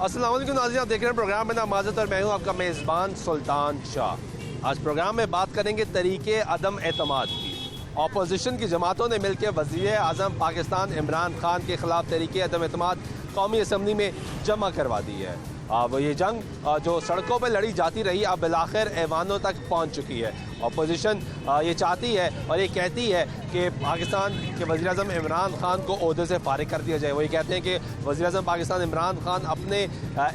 अस्सलाम वालेकुम नाज़रीन, आप देख रहे हैं प्रोग्राम में नामाज़त और मैं हूँ आपका मेज़बान सुल्तान शाह। आज प्रोग्राम में बात करेंगे तरीके अदम एतमाद की। अपोजिशन की जमातों ने मिलकर वज़ीर आज़म पाकिस्तान इमरान खान के ख़िलाफ़ तरीके अदम एतमाद कौमी असम्बली में जमा करवा दी है। वो ये जंग जो सड़कों पर लड़ी जाती रही अब बिलाखिर ऐवानों तक पहुँच चुकी है। अपोजिशन ये चाहती है और ये कहती है कि पाकिस्तान के वज़ीर आज़म इमरान खान को ओहदे से फारिग कर दिया जाए। वो ये कहते हैं कि वज़ीर आज़म पाकिस्तान इमरान खान अपने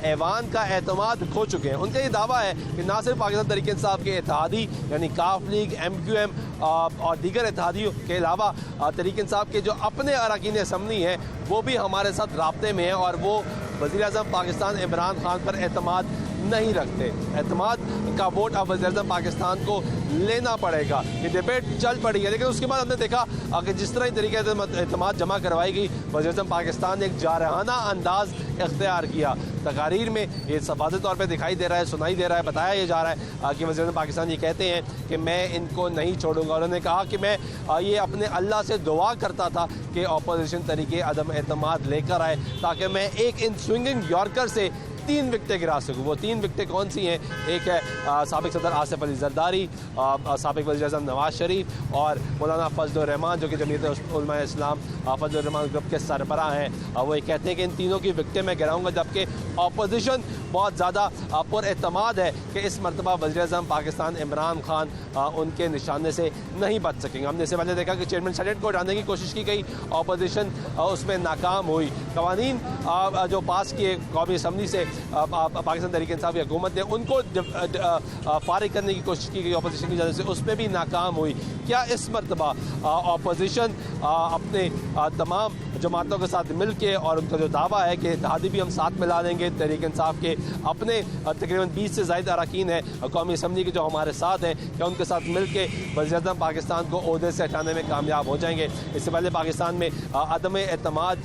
ऐवान का एतमाद खो चुके हैं। उनका ये दावा है कि ना सिर्फ पाकिस्तान तहरीक इंसाफ के इत्तेहादी यानी काफ लीग, MQM और दीगर इत्तेहादियों के अलावा तहरीक इंसाफ के जो अपने अरकान असम्बली हैं वो भी हमारे साथ राब्ते में हैं और वो वज़ीर आज़म पाकिस्तान इमरान खान पर एतमाद नहीं रखते। एतमाद का वोट अब वज़ीर आज़म पाकिस्तान को लेना पड़ेगा। ये डिबेट चल पड़ी है, लेकिन उसके बाद हमने देखा कि जिस तरह तरीके एतमाद जमा करवाई गई, वज़ीर आज़म पाकिस्तान ने एक जारहाना अंदाज़ इख्तियार किया। तकारीर में ये वाज़ेह तौर पर दिखाई दे रहा है, सुनाई दे रहा है, बताया ये जा रहा है कि वज़ीर आज़म पाकिस्तान ये कहते हैं कि मैं इनको नहीं छोड़ूंगा। उन्होंने कहा कि मैं ये अपने अल्लाह से दुआ करता था कि अपोजिशन तरीके अदम एतमाद लेकर आए ताकि मैं एक इन स्विंगिंग यॉर्कर से 3 विकटें गिरा सकूँ। वो 3 विकटें कौन सी हैं? एक है साबिक सदर आसिफ अली जरदारी, साबिक वज़ीर आज़म नवाज शरीफ और मौलाना फजल रहमान जो कि जमीयत उलमा इस्लाम फजल रहमान ग्रुप के सरबराह हैं। वो ये कहते हैं कि इन तीनों की विकटें मैं गिराऊँगा, जबकि अपोजिशन बहुत ज़्यादा पुरएतमाद है कि इस मरतबा वज़ीर आज़म पाकिस्तान इमरान खान उनके निशाने से नहीं बच सकेंगे। हमने इससे पहले देखा कि चेयरमैन सेनेट को हटाने की कोशिश की गई, अपोजिशन उसमें नाकाम हुई। कवानीन जो पास किए कौमी असम्बली से पाकिस्तान तहरीक इंसाफ की हुकूमत ने उनको फारिग करने की कोशिश की गई अपोजिशन की जानिब से, उसमें भी नाकाम हुई। क्या इस मरतबा अपोजिशन अपने तमाम जमातों के साथ मिल के, और उनका जो दावा है कि इत्तेहादी भी हम साथ मिला देंगे, तहरीक इंसाफ के अपने तकरीबन 20 से ज़ायद अरकान हैं कौमी असम्बली के जो हमारे साथ हैं, क्या उनके साथ मिल के वज़ीर आज़म पाकिस्तान को ओहदे से हटाने में कामयाब हो जाएंगे? इससे पहले पाकिस्तान में अदम एतमाद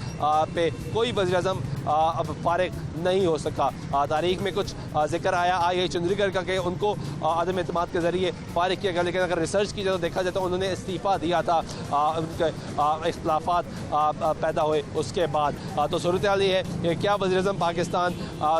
पे कोई वज़ीर आज़म अब फारिग नहीं हो सका। तारीख में कुछ जिक्र आया आई चंद्रीगढ़ का कि उनको अदम एतमाद के ज़रिए फारिग किया गया, लेकिन अगर रिसर्च की जाए तो देखा जाए तो उन्होंने इस्तीफ़ा दिया था उनके इख्तिलाफात पैदा हुए उसके बाद। तो सूरत हाल ये है कि क्या वज़ीर आज़म पाकिस्तान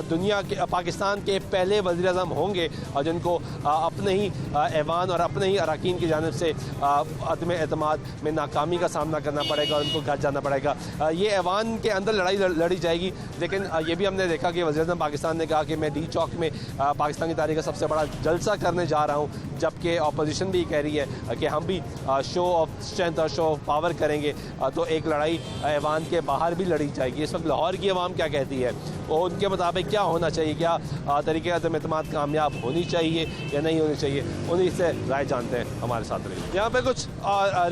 दुनिया के पाकिस्तान के पहले वज़ीर आज़म होंगे जिनको अपने ही ऐवान और अपने ही अरकान की जानिब से अदम एतमाद में नाकामी का सामना करना पड़ेगा और उनको घर जाना पड़ेगा। ये ऐवान के अंदर लड़ाई लड़ी जाएगी, लेकिन ये भी हमने देखा कि वज़ीर आज़म पाकिस्तान ने कहा कि मैं डी चौक में पाकिस्तान की तारीख का सबसे बड़ा जलसा करने जा रहा हूँ, जबकि अपोजिशन भी कह रही है कि हम भी शो ऑफ स्ट्रेंथ और शो ऑफ पावर करेंगे। तो एक लड़ाई ऐवान के बाहर भी लड़ी जाएगी। इस वक्त लाहौर की आवाम क्या कहती है, वो उनके मुताबिक क्या होना चाहिए? क्या तरीके अदम एतमाद कामयाब होनी चाहिए या नहीं होनी चाहिए? उन्हीं से राय जानते हैं, हमारे साथ रहिए। यहाँ पे कुछ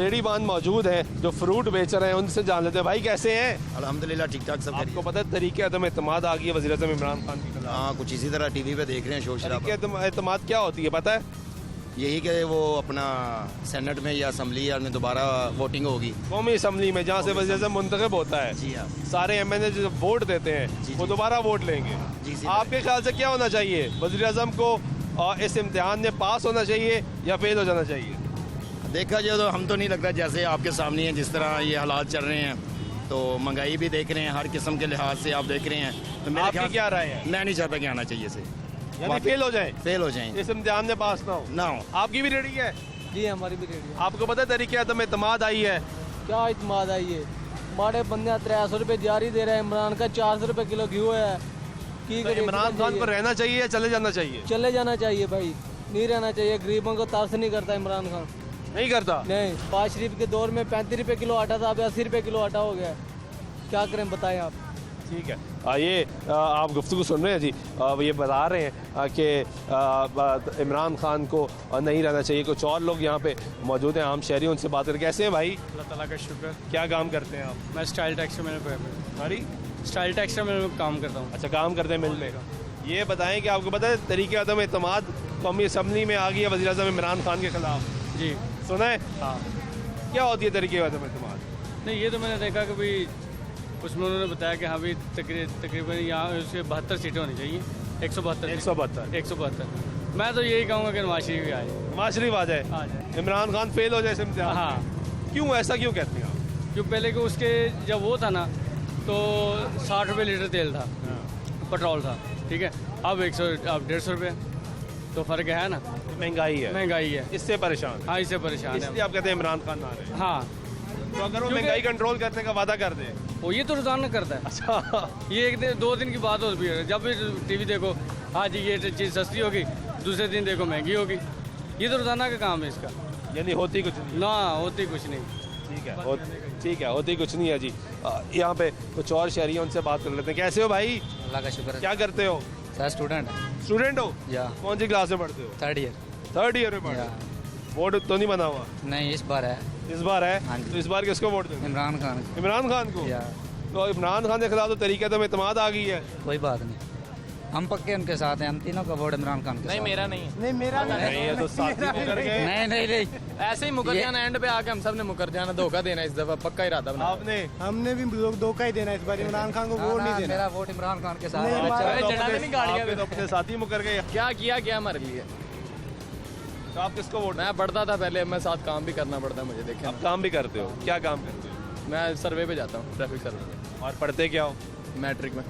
रेडीबान मौजूद हैं जो फ्रूट बेच रहे हैं, उनसे जान लेते हैं। भाई कैसे हैं? अल्हम्दुलिल्लाह ठीक ठाक सब। आपको पता है तरीके अदम एतमाद आ गई है वज़ीर आज़म इमरान खान की? हाँ, कुछ इसी तरह टीवी पे देख रहे हैं शोर शराबा। अदम एतमाद क्या होती है पता है? यही कि वो अपना सेनेट में या असम्बली में दोबारा वोटिंग होगी, कौमी असम्बली में जहाँ से वज़ीर आज़म मुंतखब होता है। जी हाँ, सारे MNA जो वोट देते हैं वो दोबारा वोट लेंगे। जी आपके ख्याल से क्या होना चाहिए? वज़ीर आज़म को इस इम्तिहान में पास होना चाहिए या फेल हो जाना चाहिए? देखा जाए तो हम तो नहीं लगता, जैसे आपके सामने है जिस तरह ये हालात चल रहे हैं, तो महंगाई भी देख रहे हैं, हर किस्म के लिहाज से आप देख रहे हैं, तो मेरे ख्याल क्या राय है? मैं नहीं चाहता कि आना चाहिए से, यानी फेल हो जाए, फेल हो जाए, इस इम्तिहान में पास ना हो। आपकी भी रेडी है? जी हमारी भी रेडी है। आपको पता है तरीके अदम एतमाद आई है? क्या इतमाद आई है? हमारे बंदे 300 रुपये जारी दे रहे हैं, इमरान का 400 रुपये किलो घी है। तो इमरान खान पर रहना चाहिए या चले जाना चाहिए? चले जाना चाहिए भाई, नहीं रहना चाहिए। गरीबों को तरस नहीं करता इमरान खान, नहीं करता। नहीं, 5 शरीफ के दौर में 35 रुपये किलो आटा था, अब 80 रुपये किलो आटा हो गया। क्या करें बताएं आप? ठीक है, ये आप गुफ्तगू सुन रहे हैं जी। ये बता रहे हैं कि इमरान खान को नहीं रहना चाहिए। कुछ और लोग यहाँ पे मौजूद हैं, आम शहरी, उनसे बात करके। कैसे हैं भाई? अल्लाह ताला का शुक्र। क्या काम करते हैं आप? मैं स्टाइल टेक्सटाइल में सॉरी स्टाइल टेक्सटाइल में काम करता हूँ। अच्छा, काम करते हैं मिल में। ये बताएं कि आपको पता है तरीके अदम एतमाद कौमी असम्बली में आ गई है वज़ीर आज़म इमरान खान के खिलाफ? जी सुना है? हाँ। क्या होती है तरीके अदम एतमाद? नहीं, ये तो मैंने देखा कि भाई उसमें उन्होंने बताया कि हाँ भाई तकरीबन यहाँ उसके 72 सीटें होनी चाहिए। 172। मैं तो यही कहूँगा कि नवाज शरीफ आए। नवाज शरीफ आ जाए, इमरान खान फेल हो जाए इस इम्तिहान? हाँ। क्यों, ऐसा क्यों कहते हैं आप? क्यों? पहले कि उसके जब वो था ना तो 60 रुपये लीटर तेल था, पेट्रोल था, ठीक है, अब 150 रुपये, तो फ़र्क है ना, महंगाई है, महंगाई है, इससे परेशान, हाँ इससे परेशान है। इसलिए आप कहते हैं इमरान खान ना रहे। हाँ, तो अगर वो महंगाई कंट्रोल करने का वादा कर दे। वो ये तो रोजाना करता है। अच्छा, ये एक दिन 2 दिन की बात होती है, जब भी टीवी देखो आज ये चीज़ सस्ती होगी, दूसरे दिन देखो महंगी होगी, ये तो रोजाना का काम है इसका। यानी होती कुछ नहीं। ना होती कुछ नहीं। ठीक है, ठीक है, होती कुछ नहीं है जी। यहाँ पे कुछ और शहरी हैं, उनसे बात कर लेते हैं। कैसे हो भाई? अल्लाह का शुक्र है क्या करते हो? सर स्टूडेंट स्टूडेंट हो? या कौन सी क्लास में पढ़ते हो? 3rd ईयर थर्ड ईयर में पढ़ते या हो? वोट तो नहीं बना हुआ नहीं इस बार है इस बार है? हाँ जी। तो इस बार किसको वोट देंगे? इमरान खान इमरान खान को। या तो इमरान खान के खिलाफ तो तरीके तो एतमाद आ गई है। कोई बात नहीं, हम पक्के उनके साथ हैं, हम तीनों का वोट इमरान खान के साथ। मेरा नहीं है। नहीं मेरा नहीं है तो साथी मुकर गए। नहीं नहीं नहीं ऐसे ही मुकर जाना, एंड पे आके हम सब ने मुकर जाना, धोखा देना इस दफा पक्का इरादा बना। आपने हमने भी लोग धोखा ही देना इस बार, इमरान खान को वोट नहीं देना। मेरा वोट इमरान खान के साथ नहीं, है। हमारा- तो चढ़ा देनी गाड़ियाँ आपके तो अपने साथी मुकर गए। क्या किया क्या हमारे लिए। तो आप किसको वोट? मैं पढ़ता था पहले, मैं साथ काम भी करना पड़ता है मुझे, देखे आप काम भी करते हो? क्या काम करते हो? मैं सर्वे पे जाता हूँ, ट्रैफिक सर्वे पे, और पढ़ते क्या हो? मैट्रिक में।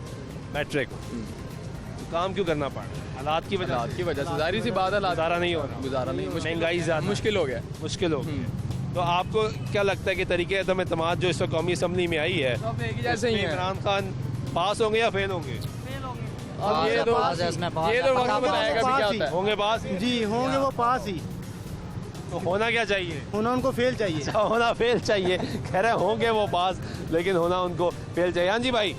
मैट्रिक। तो काम क्यों करना पड़ रहा है? हालात की वजह हालात की वजह से, जाहिर सी बात है, गुजारा नहीं हो रहा। गुजारा नहीं, महंगाई ज़्यादा, मुश्किल हो गया। मुश्किल हो गई। तो आपको क्या लगता है कि तरीके अदम एतमाद जो इस वक्त कौमी असम्बली में आई है, सब एक ही जैसे ही इसमें हैं। इमरान खान पास होंगे या फेल होंगे? अब ये तो पास है, उसमें पास ये है, तो पक्का वक्त बताएगा भी क्या होता है। होंगे पास? जी होंगे वो पास ही, तो होना क्या चाहिए? होना उनको फेल चाहिए। अच्छा, होना फेल चाहिए। कह रहे होंगे वो पास, लेकिन होना उनको फेल चाहिए। हाँ जी भाई,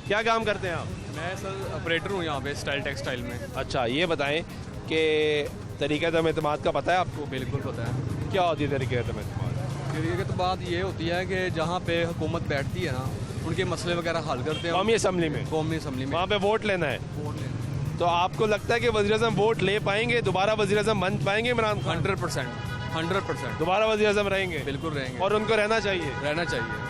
क्या काम करते हैं आप? मैं सर ऑपरेटर हूँ यहाँ पे स्टाइल टेक्सटाइल में। अच्छा, ये बताएं कि तरीक़े अदम एतमाद का पता है आपको? बिल्कुल पता है। क्या होती है तरीक़े अदम एतमाद? तरीके तो बात ये होती है कि जहाँ पे हुकूमत बैठती है ना, उनके मसले वगैरह हल करते हैं कौमी असम्बली में, कौमी असम्बली में। वहाँ पे वोट लेना है। वोट लेना। तो आपको लगता है कि वज़ीर-ए-आज़म वोट ले पाएंगे, दोबारा वज़ीर-ए-आज़म बन पाएंगे इमरान खान? 100% दोबारा वज़ीर-ए-आज़म रहेंगे? बिल्कुल रहेंगे। और उनको रहना चाहिए? रहना चाहिए,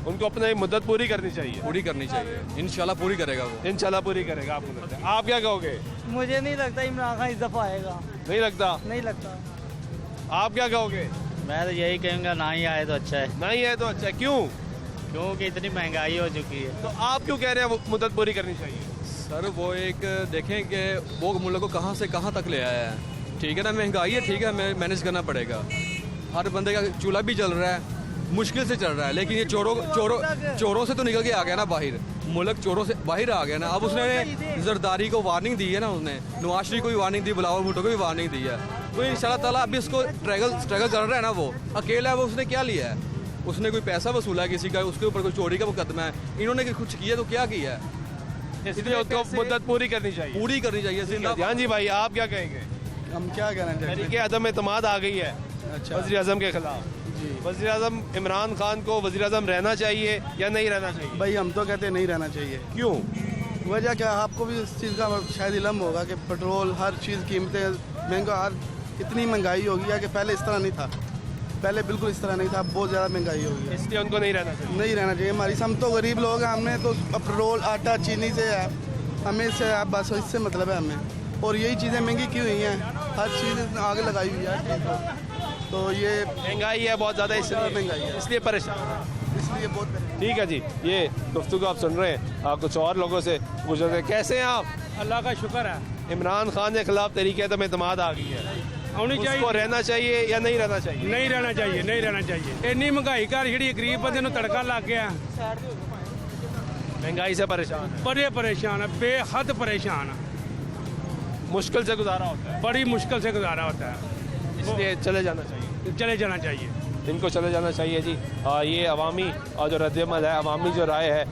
उनको अपनी मुद्दत पूरी करनी चाहिए? पूरी करनी चाहिए, इंशाल्लाह पूरी करेगा वो। इंशाल्लाह पूरी करेगा। आपको लगता है? आप क्या कहोगे? मुझे नहीं लगता इमरान खान इस दफा आएगा, नहीं लगता? नहीं लगता। आप क्या कहोगे? मैं तो यही कहूँगा ना ही आए तो अच्छा है, नहीं है तो अच्छा। क्यों? क्योंकि इतनी महंगाई हो चुकी है। तो आप क्यों कह रहे हैं वो मुद्दत पूरी करनी चाहिए? सर वो एक देखें कि वो मुल्क को कहाँ से कहाँ तक ले आया है। ठीक है ना, महंगाई है, ठीक है, मैनेज करना पड़ेगा। हर बंदे का चूल्हा भी चल रहा है, मुश्किल से चल रहा है, लेकिन ये चोरों से तो निकल के आ गया ना बाहर, मुल्क चोरों से बाहर आ गया ना। अब उसने जरदारी को वार्निंग दी है ना, उसने नवाज शरीफ को भी वार्निंग दी, बिलावल भुट्टो को भी वार्निंग दी है। तो इंशाल्लाह ताला अभी इसको स्ट्रगल कर रहा है ना, वो अकेला है, वो उसने क्या लिया है? उसने कोई पैसा वसूला है किसी का, उसके ऊपर कोई चोरी का मुकदमा है, इन्होंने कुछ किया तो क्या किया है? इसलिए उनको मुद्दत पूरी करनी चाहिए। पूरी करनी चाहिए। जिंदाबाद। हाँ जी भाई, आप क्या कहेंगे? हम क्या कहना तरीके अदम एतमाद आ गई है वज़ीर-ए-आज़म के खिलाफ। वज़ीर-ए-आज़म इमरान खान को वज़ीर-ए-आज़म रहना चाहिए या नहीं रहना चाहिए? भाई हम तो कहते हैं नहीं रहना चाहिए। क्यों? वजह क्या, आपको भी इस चीज़ का शायद इलम होगा कि पेट्रोल हर चीज़ कीमतें महंगा, हर इतनी महंगाई हो गई है कि पहले इस तरह नहीं था, पहले बिल्कुल इस तरह नहीं था, बहुत ज़्यादा महंगाई हो गई है। इसलिए उनको नहीं रहना चाहिए। नहीं रहना चाहिए। हमारी हम तो गरीब लोग हैं, हमने तो पेट्रोल आटा चीनी से है, हमें इससे बस इससे मतलब है हमें। और यही चीज़ें महंगी क्यों हुई हैं, हर चीज़ आगे लगाई हुई है, तो ये महंगाई है बहुत ज़्यादा, इसलिए महंगाई है, इसलिए परेशान। इसलिए बहुत। ठीक है जी, ये गुफ्तगू आप सुन रहे हैं। कुछ और लोगों से पूछ रहे हैं, कैसे हैं आप? अल्लाह का शुक्र है। इमरान खान के खिलाफ तरीके अदम एतमाद आ गई है, होनी उसको रहना चाहिए या नहीं रहना चाहिए? नहीं रहना चाहिए, नहीं रहना चाहिए। इन्नी महंगाई कर जी, गरीब बंदे ਨੂੰ तड़का लग गया, महंगाई से परेशान है, बड़े परेशान है, बेहद परेशान है, मुश्किल से गुजारा होता है, बड़ी मुश्किल से गुजारा होता है, इसलिए चले जाना चाहिए। चले जाना चाहिए। इनको चले जाना चाहिए जी। ये अवामी जो रद्दमल है, अवामी जो राय है,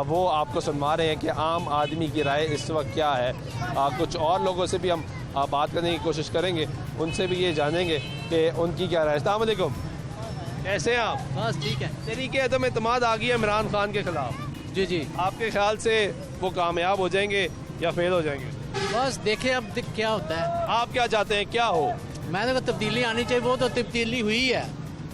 वो आपको सुनवा रहे हैं कि आम आदमी की राय इस वक्त क्या है। कुछ और लोगों से भी हम बात करने की कोशिश करेंगे, उनसे भी ये जानेंगे कि उनकी क्या राय है। अस्सलाम वालेकुम, कैसे हैं आप? बस ठीक है तरीके अदम एतमाद आ गई है इमरान खान के खिलाफ, जी जी। आपके ख्याल से वो कामयाब हो जाएंगे या फेल हो जाएंगे? बस देखे अब क्या होता है। आप क्या चाहते हैं, क्या हो? मैं तो तब्दीली आनी चाहिए, वो तो तब्दीली हुई है,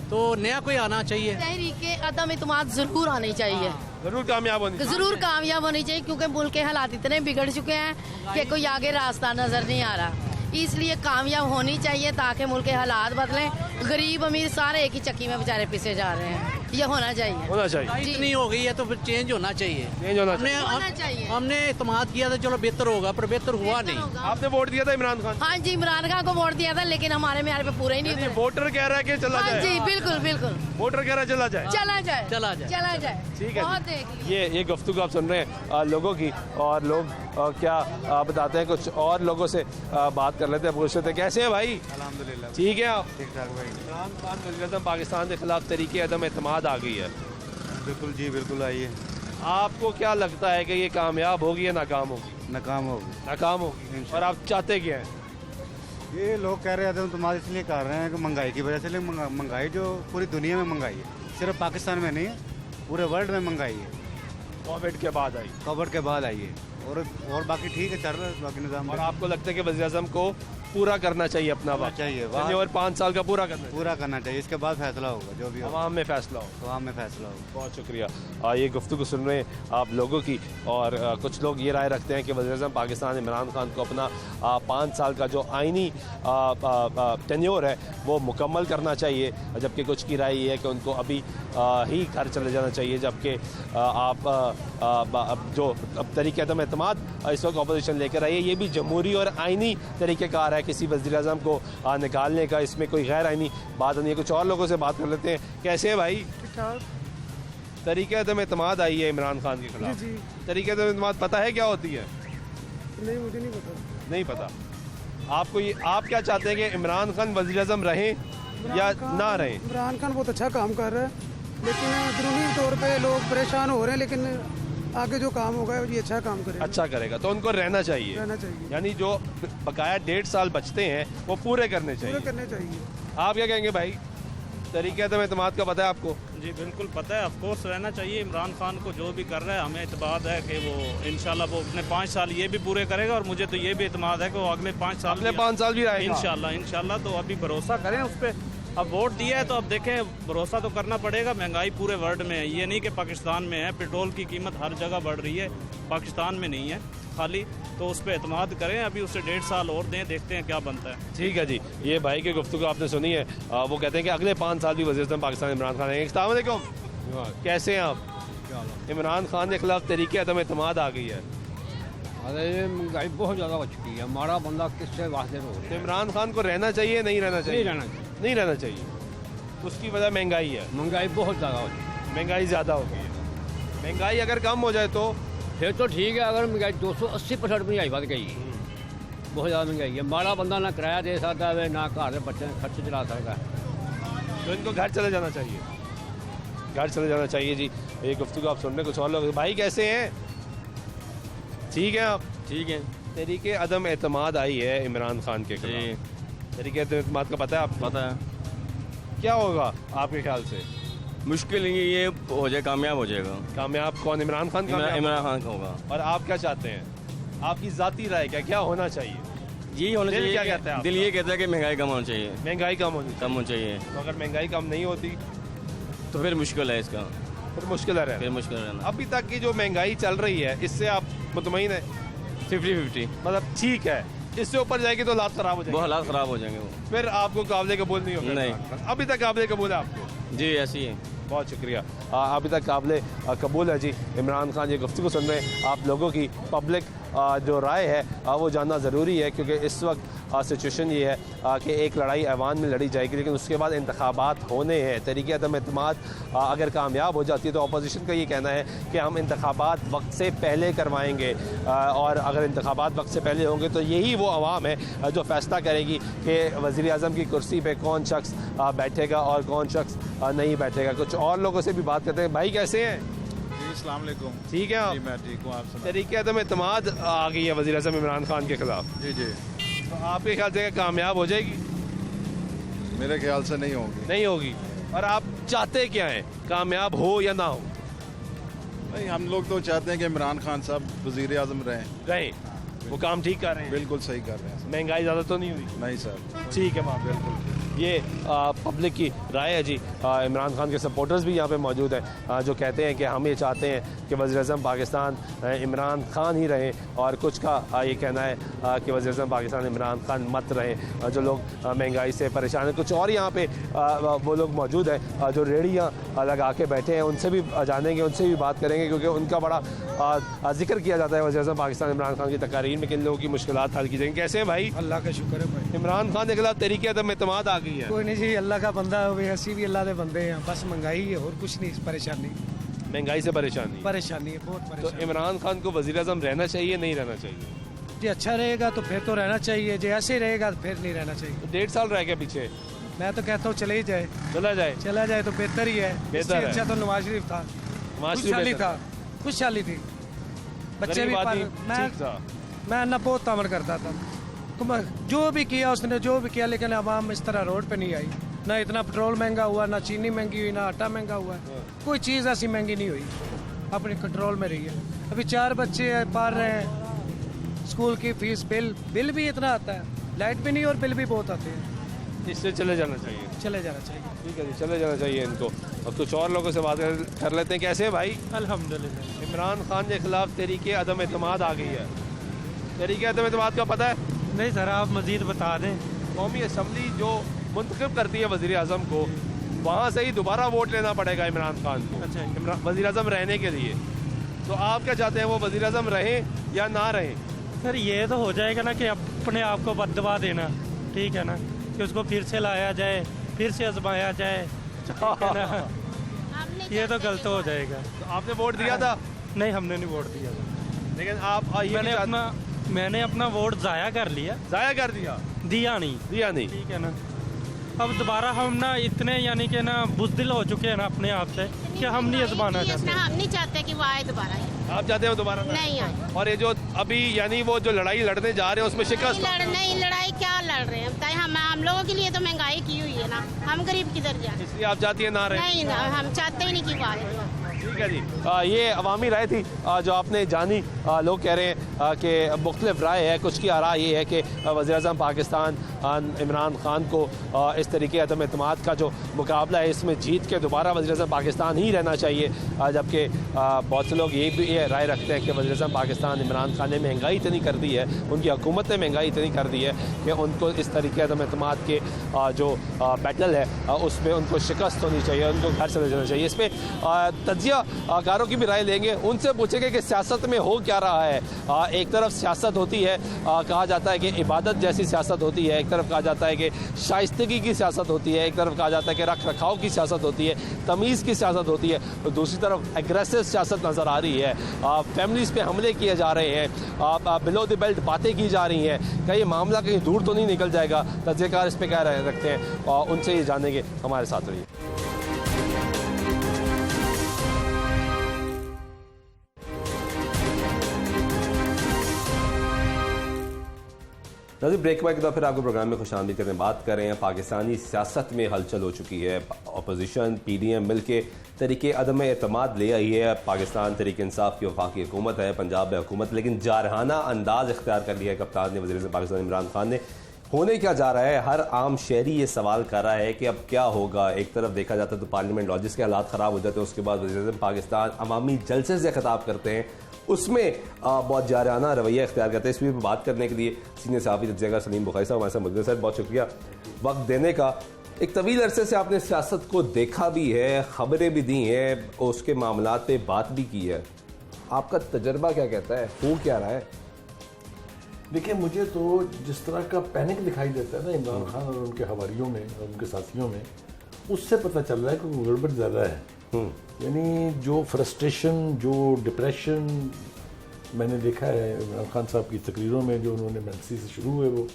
तो नया कोई आना चाहिए। तहरीके अदम इत्मीनान जरूर आनी चाहिए, जरूर कामयाब होनी चाहिए। जरूर कामयाब होनी चाहिए, क्योंकि मुल्क के हालात इतने बिगड़ चुके हैं कि कोई आगे रास्ता नजर नहीं आ रहा। इसलिए कामयाब होनी चाहिए ताकि मुल्क के हालात बदलें। गरीब अमीर सारे एक ही चक्की में बेचारे पिसे जा रहे हैं। ये होना चाहिए। होना चाहिए, इतनी हो गई है तो फिर चेंज होना चाहिए। चेंज होना होना चाहिए। चाहिए। हमने इत्मीनाद किया था चलो बेहतर होगा, पर बेहतर हुआ नहीं। आपने वोट दिया था इमरान खान? हाँ जी, इमरान खान को वोट दिया था, लेकिन हमारे म्यार पे पूरा ही नहीं नहीं, उतरे। वोटर कह रहा है कि चला हाँ जाए। जी, बिल्कुल बिल्कुल वोटर कह रहा है चला जाए। चला जाए, चला जाए। चला जाए। ठीक है बहुत जी। देख लिया। ये गुफ्तगू आप सुन रहे हैं लोगों की, और लोग क्या बताते हैं। कुछ और लोगों से बात कर लेते हैं, पूछते हैं कैसे हैं भाई? अल्हम्दुलिल्लाह ठीक है आप? ठीक ठाक भाई। इमरान खान वज़ीर-ए-आज़म पाकिस्तान के खिलाफ तरीके अदम एतमाद आ गई है। बिल्कुल जी, बिल्कुल आइए। आपको क्या लगता है कि ये कामयाब होगी या नाकाम होगी? नाकाम होगी। नाकाम होगी। और आप चाहते क्या हैं? ये लोग कह रहे हैं तुम्हारे इसलिए कर रहे हैं कि महंगाई की वजह से, लेकिन महंगाई जो पूरी दुनिया में महंगाई है, सिर्फ पाकिस्तान में नहीं है, पूरे वर्ल्ड में महंगाई है। कोविड के बाद आई। कोविड के बाद आई है। और बाकी ठीक है, चल रहा है बाकी निज़ाम। और आपको लगता है कि वज़ीर-ए-आज़म को पूरा करना चाहिए अपना वक्त? चाहिए, यानी और 5 साल का पूरा करना चाहिए। पूरा करना चाहिए, इसके बाद फैसला होगा जो भी होगा। अवाम में फैसला हो। अवाम में फैसला होगा। बहुत शुक्रिया। ये गुफ्तगू सुन रहे हैं आप लोगों की, और कुछ लोग ये राय रखते हैं कि वज़ीर-ए-आज़म पाकिस्तान इमरान खान को अपना 5 साल का जो आइनी टेन्योर है वो मुकम्मल करना चाहिए, जबकि कुछ की राय ये है कि उनको अभी ही घर चले जाना चाहिए। जबकि आप जो तरीके अदम एतमाद इस वक्त अपोजिशन लेकर आई है, ये भी जमहूरी और आइनी तरीक़ेकार है किसी वज़ीर-ए-आज़म को निकालने का। इसमें कोई गैर आइनी बात नहीं है। कुछ और लोगों से बात कर लेते हैं। कैसे है भाई? तरीके अदम एतमाद आई है इमरान खान के खिलाफ। तरीके अदम एतमाद पता है क्या होती है? नहीं, मुझे नहीं पता। नहीं पता। आपको ये, आप क्या चाहते हैं कि इमरान खान वज़ीर-ए-आज़म रहें या ना रहें? इमरान खान बहुत अच्छा काम कर रहा है, लेकिन अंदरूनी तौर पे लोग परेशान हो रहे हैं, लेकिन आगे जो काम होगा ये अच्छा काम करेगा। अच्छा करेगा तो उनको रहना चाहिए। रहना चाहिए। यानी जो बकाया 1.5 साल बचते हैं वो पूरे करने चाहिए। पूरे करने चाहिए। आप क्या कहेंगे भाई? तरीके अदम एतमाद का पता है आपको? जी बिल्कुल पता है, ऑफ कोर्स रहना चाहिए। इमरान खान को जो भी कर रहा है हमें इत्मीनाद है कि वो इंशाल्लाह वो अपने 5 साल ये भी पूरे करेगा, और मुझे तो ये भी इत्मीनाद है कि वो अगले 5 साल अगले 5 साल भी रहेगा इंशाल्लाह। तो अभी भरोसा करें उस पर। अब वोट दिया है तो अब देखें, भरोसा तो करना पड़ेगा। महंगाई पूरे वर्ल्ड में है, ये नहीं कि पाकिस्तान में है। पेट्रोल की कीमत हर जगह बढ़ रही है, पाकिस्तान में नहीं है खाली। तो उस पर एतमाद करें, अभी उसे 1.5 साल और दें, देखते हैं क्या बनता है। ठीक है जी। ये भाई की गुफ्तगू आपने सुनी है। वो कहते हैं कि अगले 5 साल भी वज़ीर-ए-आज़म पाकिस्तान इमरान खान है। अस्सलाम वालेकुम, कैसे हैं आप? इमरान खान के खिलाफ तरीके अदम एतमाद आ गई है। अरे ये महंगाई बहुत ज़्यादा हो चुकी है, हमारा बंदा किससे वास्ते हो? तो इमरान खान को रहना चाहिए नहीं रहना चाहिए? नहीं रहना चाहिए। नहीं रहना चाहिए। उसकी वजह महंगाई है। महंगाई बहुत ज़्यादा हो चुकी है। महंगाई ज़्यादा हो गई है। महंगाई अगर कम हो जाए तो फिर तो ठीक है। अगर महंगाई 280% महंगाई बढ़ गई, बहुत ज़्यादा महंगाई है। हमारा बंदा ना किराया दे सकता है, ना घर से बच्चे खर्च चला सकता है। तो इनको घर चले जाना चाहिए। घर चले जाना चाहिए जी। ये गुफ्तगू आप सुनने कुछ और लोग। भाई कैसे हैं? ठीक है आप? ठीक है। तरीके अदम एतमाद आई है इमरान खान के खिलाफ। तरीके अदम एतमाद का पता है आपको? पता है। क्या होगा आपके ख्याल से? मुश्किल ये हो जाए, कामयाब हो जाएगा। कामयाब कौन? इमरान खान कामयाब? इमरान खान होगा। और आप क्या चाहते हैं? आपकी ज़ाती राय क्या होना चाहिए? यही होना दिल चाहिए। क्या कहता है आपका? दिल ये कहता है कि महंगाई कम होनी चाहिए। महंगाई कम होनी चाहिए। तो अगर महंगाई कम नहीं होती तो फिर मुश्किल है इसका। फिर मुश्किल है। फिर मुश्किल रहना। अभी तक की जो महंगाई चल रही है इससे आप मुतमईन है? 50-50 मतलब ठीक है। इससे ऊपर जाएगी तो हालात खराब हो जाएंगे। वो हालात खराब हो जाएंगे वो। फिर आपको काबिल कबूल नहीं होगा? नहीं। अभी तक काबिल कबूल है आपको? जी ऐसी है। बहुत शुक्रिया। अभी तक काबिल कबूल है जी इमरान खान। ये गुफ्तगू सुन रहे हैं आप लोगों की। पब्लिक जो राय है वो जानना ज़रूरी है, क्योंकि इस वक्त सिचुएशन ये है कि एक लड़ाई ऐवान में लड़ी जाएगी, लेकिन उसके बाद इंतखाबात होने हैं। तरीके अदम एतमाद अगर कामयाब हो जाती है तो अपोजिशन का ये कहना है कि हम इंतखाबात वक्त से पहले करवाएंगे, और अगर इंतखाबात वक्त से पहले होंगे तो यही वो अवाम है जो फैसला करेगी कि वज़ीर-ए-आज़म की कुर्सी पे कौन शख्स बैठेगा और कौन शख्स नहीं बैठेगा। कुछ और लोगों से भी बात करते हैं। भाई कैसे हैं? अस्सलाम वालेकुम। ठीक है आप? मैं ठीक हूँ, आप सुनाइए। तरीके अदम एतमाद आ गई है वज़ीर-ए-आज़म इमरान खान के खिलाफ। जी जी। तो आपके ख्याल से कामयाब हो जाएगी? मेरे ख्याल से नहीं होगी। नहीं होगी। और आप चाहते क्या हैं, कामयाब हो या ना हो? नहीं, हम लोग तो चाहते हैं कि इमरान खान साहब वज़ीर-ए-आज़म रहें। वो काम ठीक कर रहे हैं? बिल्कुल सही कर रहे हैं। महंगाई ज़्यादा तो नहीं हुई? नहीं सर, ठीक है माम, बिल्कुल। ये पब्लिक की राय है जी। इमरान खान के सपोर्टर्स भी यहाँ पे मौजूद हैं जो कहते हैं कि हम ये चाहते हैं कि वज़ीर-ए-आज़म पाकिस्तान इमरान खान ही रहे, और कुछ का ये कहना है कि वज़ीर-ए-आज़म पाकिस्तान इमरान खान मत रहे। जो लोग महंगाई से परेशान हैं, कुछ और यहाँ पे वो लोग मौजूद हैं जो रेहड़ियाँ लगा के बैठे हैं, उनसे भी जानेंगे, उनसे भी बात करेंगे, क्योंकि उनका बड़ा जिक्र किया जाता है वज़ीर-ए-आज़म पाकिस्तान इमरान खान की तकारीर में, किन लोगों की मुश्किलात हल की जाएंगी। कैसे हैं भाई? अल्लाह का शुक्र है भाई। इमरान खान के खिलाफ तरीके अदम एतमाद आ गई है। कोई नहीं जी, अल्लाह का बंदा है, असी भी अल्लाह के बंदे हैं, बस महंगाई है और कुछ नहीं, परेशानी महंगाई से परेशानी है, बहुत तो परेशानी। इमरान खान को वज़ीर-ए-आज़म रहना चाहिए, नहीं रहना चाहिए? जी अच्छा रहेगा तो फिर तो रहना चाहिए, जो ऐसे रहेगा तो फिर नहीं रहना चाहिए। 1.5 साल रह गए पीछे, मैं तो कहता हूँ चले ही जाए, चला जाए तो बेहतर ही है। बेहतर है। अच्छा तो नवाज शरीफ था, खुशहाली थी, बच्चे भी मैं ना बहुत तामर करता था, तो जो भी किया उसने, जो भी किया, लेकिन आवाम इस तरह रोड पे नहीं आई। ना इतना पेट्रोल महंगा हुआ, ना चीनी महंगी हुई, ना आटा महंगा हुआ, कोई चीज़ ऐसी महंगी नहीं हुई, अपने कंट्रोल में रही है। अभी 4 बच्चे पढ़ रहे हैं, स्कूल की फीस, बिल भी इतना आता है, लाइट भी नहीं और बिल भी बहुत आते हैं। इससे चले जाना चाहिए। ठीक है जी, चले जाना चाहिए इनको। अब कुछ और लोगों से बात कर लेते हैं। कैसे भाई? अल्हम्दुलिल्लाह। इमरान खान के खिलाफ तहरीके अदम एतमाद आ गई है। तहरीके अदम एतमाद का पता है? नहीं सर, आप मजीद बता दें। कौमी असम्बली जो मुंतखब करती है वज़ीर-ए-आज़म को, वहाँ से ही दोबारा वोट लेना पड़ेगा इमरान खान को। अच्छा, वज़ीर-ए-आज़म रहने के लिए। तो आप क्या चाहते हैं, वो वज़ीर-ए-आज़म रहें या ना रहें? सर ये तो हो जाएगा ना कि अपने आप को बददुआ देना, ठीक है ना, कि उसको फिर से लाया जाए, फिर से आजमाया जाए, ये तो गलत हो जाएगा। तो आपने वोट दिया था? नहीं, हमने नहीं वोट दिया था, लेकिन आप मैंने अपना वोट ज़ाया कर लिया। ज़ाया कर दिया? दिया नहीं, ठीक है ना। अब दोबारा हम ना इतने यानी कि ना बुज़दिल हो चुके हैं ना अपने आप से कि हम नहीं आजमाना चाहते। हम नहीं चाहते कि वो आए दोबारा। आप चाहते हो दोबारा नहीं आए? और ये जो अभी यानी वो जो लड़ाई लड़ने जा रहे हैं उसमें शिकस्त? नहीं, लड़ाई क्या लड़ रहे हैं बताइए। हम लोगों के लिए तो महंगाई की हुई है ना, हम गरीब किधर जाए, इसलिए आप चाहती है ना रहे? नहीं ना, हम चाहते ही नहीं कि वो आए। ठीक है जी। ये अवामी राय थी जो आपने जानी। लोग कह रहे हैं कि मुख्तलिफ राय है। कुछ की आरा ये है कि वज़ीर-ए-आज़म पाकिस्तान इमरान खान को इस तरीके अदम एतमाद का जो मुकाबला है इसमें जीत के दोबारा वज़ीर-ए-आज़म पाकिस्तान ही रहना चाहिए, जबकि बहुत से लोग ये राय रखते हैं कि वज़ीर-ए-आज़म पाकिस्तान इमरान खान ने महंगाई इतनी कर दी है, उनकी हुकूमत ने महंगाई इतनी कर दी है कि उनको इस तरीके अदम एतमाद के जो बैटल है उसमें उनको शिकस्त होनी चाहिए, उनको घर चले जाना चाहिए। इस पर तजिया कारों की भी राय लेंगे, उनसे पूछेंगे कि सियासत में हो क्या रहा है। एक तरफ सियासत होती है, कहा जाता है कि इबादत जैसी सियासत होती है, एक तरफ कहा जाता है कि शाइस्तगी की सियासत होती है, एक तरफ कहा जाता है कि रख रखाव की सियासत होती है, तमीज़ की सियासत होती है, तो दूसरी तरफ एग्रेसिव सियासत नज़र आ रही है। फैमिलीज़ पे हमले किए जा रहे हैं, बिलो द बेल्ट बातें की जा रही हैं। क्या ये मामला कहीं दूर तो नहीं निकल जाएगा? तज्ज़ेकार इस पर क्या राय रखते हैं और उनसे ये जानेंगे। हमारे साथ रहिए। नज़ीर, ब्रेक के बाद फिर आपको प्रोग्राम में खुशामदीद करने बात कर रहे हैं। पाकिस्तानी सियासत में हलचल हो चुकी है। अपोजिशन PDM मिल के तरीके अदम एतमाद ले आई है। पाकिस्तान तहरीक इंसाफ की वफाकी हुकूमत है, पंजाब में हुकूमत, लेकिन जारहाना अंदाज इख्तियार कर लिया है कप्तान ने, वज़ीर पाकिस्तान इमरान खान ने। होने क्या जा रहा है? हर आम शहरी ये सवाल कर रहा है कि अब क्या होगा। एक तरफ देखा जाता है तो पार्लियामेंट लॉजिस के हालात ख़राब हो जाते हैं, उसके बाद वज़ीर पाकिस्तान अवामी जलसे से खिताब करते हैं, उसमें बहुत जाराना रवैया इख्तियार करते हैं। इस पर बात करने के लिए सीनियर सहाफ़ी तज्ज़ियाकार सलीम बुखारी साहब हमारे साथ मौजूद हैं। सर, बहुत शुक्रिया वक्त देने का। एक तवील अरसे से आपने सियासत को देखा भी है, ख़बरें भी दी हैं, उसके मामलात पे बात भी की है। आपका तजर्बा क्या कहता है, हो क्या रहा है? देखिए, मुझे तो जिस तरह का पैनिक दिखाई देता है ना इमरान खान और उनके हवारियों में और उनके साथियों में, उससे पता चल रहा है कि गड़बड़ ज़्यादा है। यानी जो फ्रस्ट्रेशन, जो डिप्रेशन मैंने देखा है इमरान खान साहब की तकरीरों में, जो उन्होंने मेंसी से शुरू हुए वो,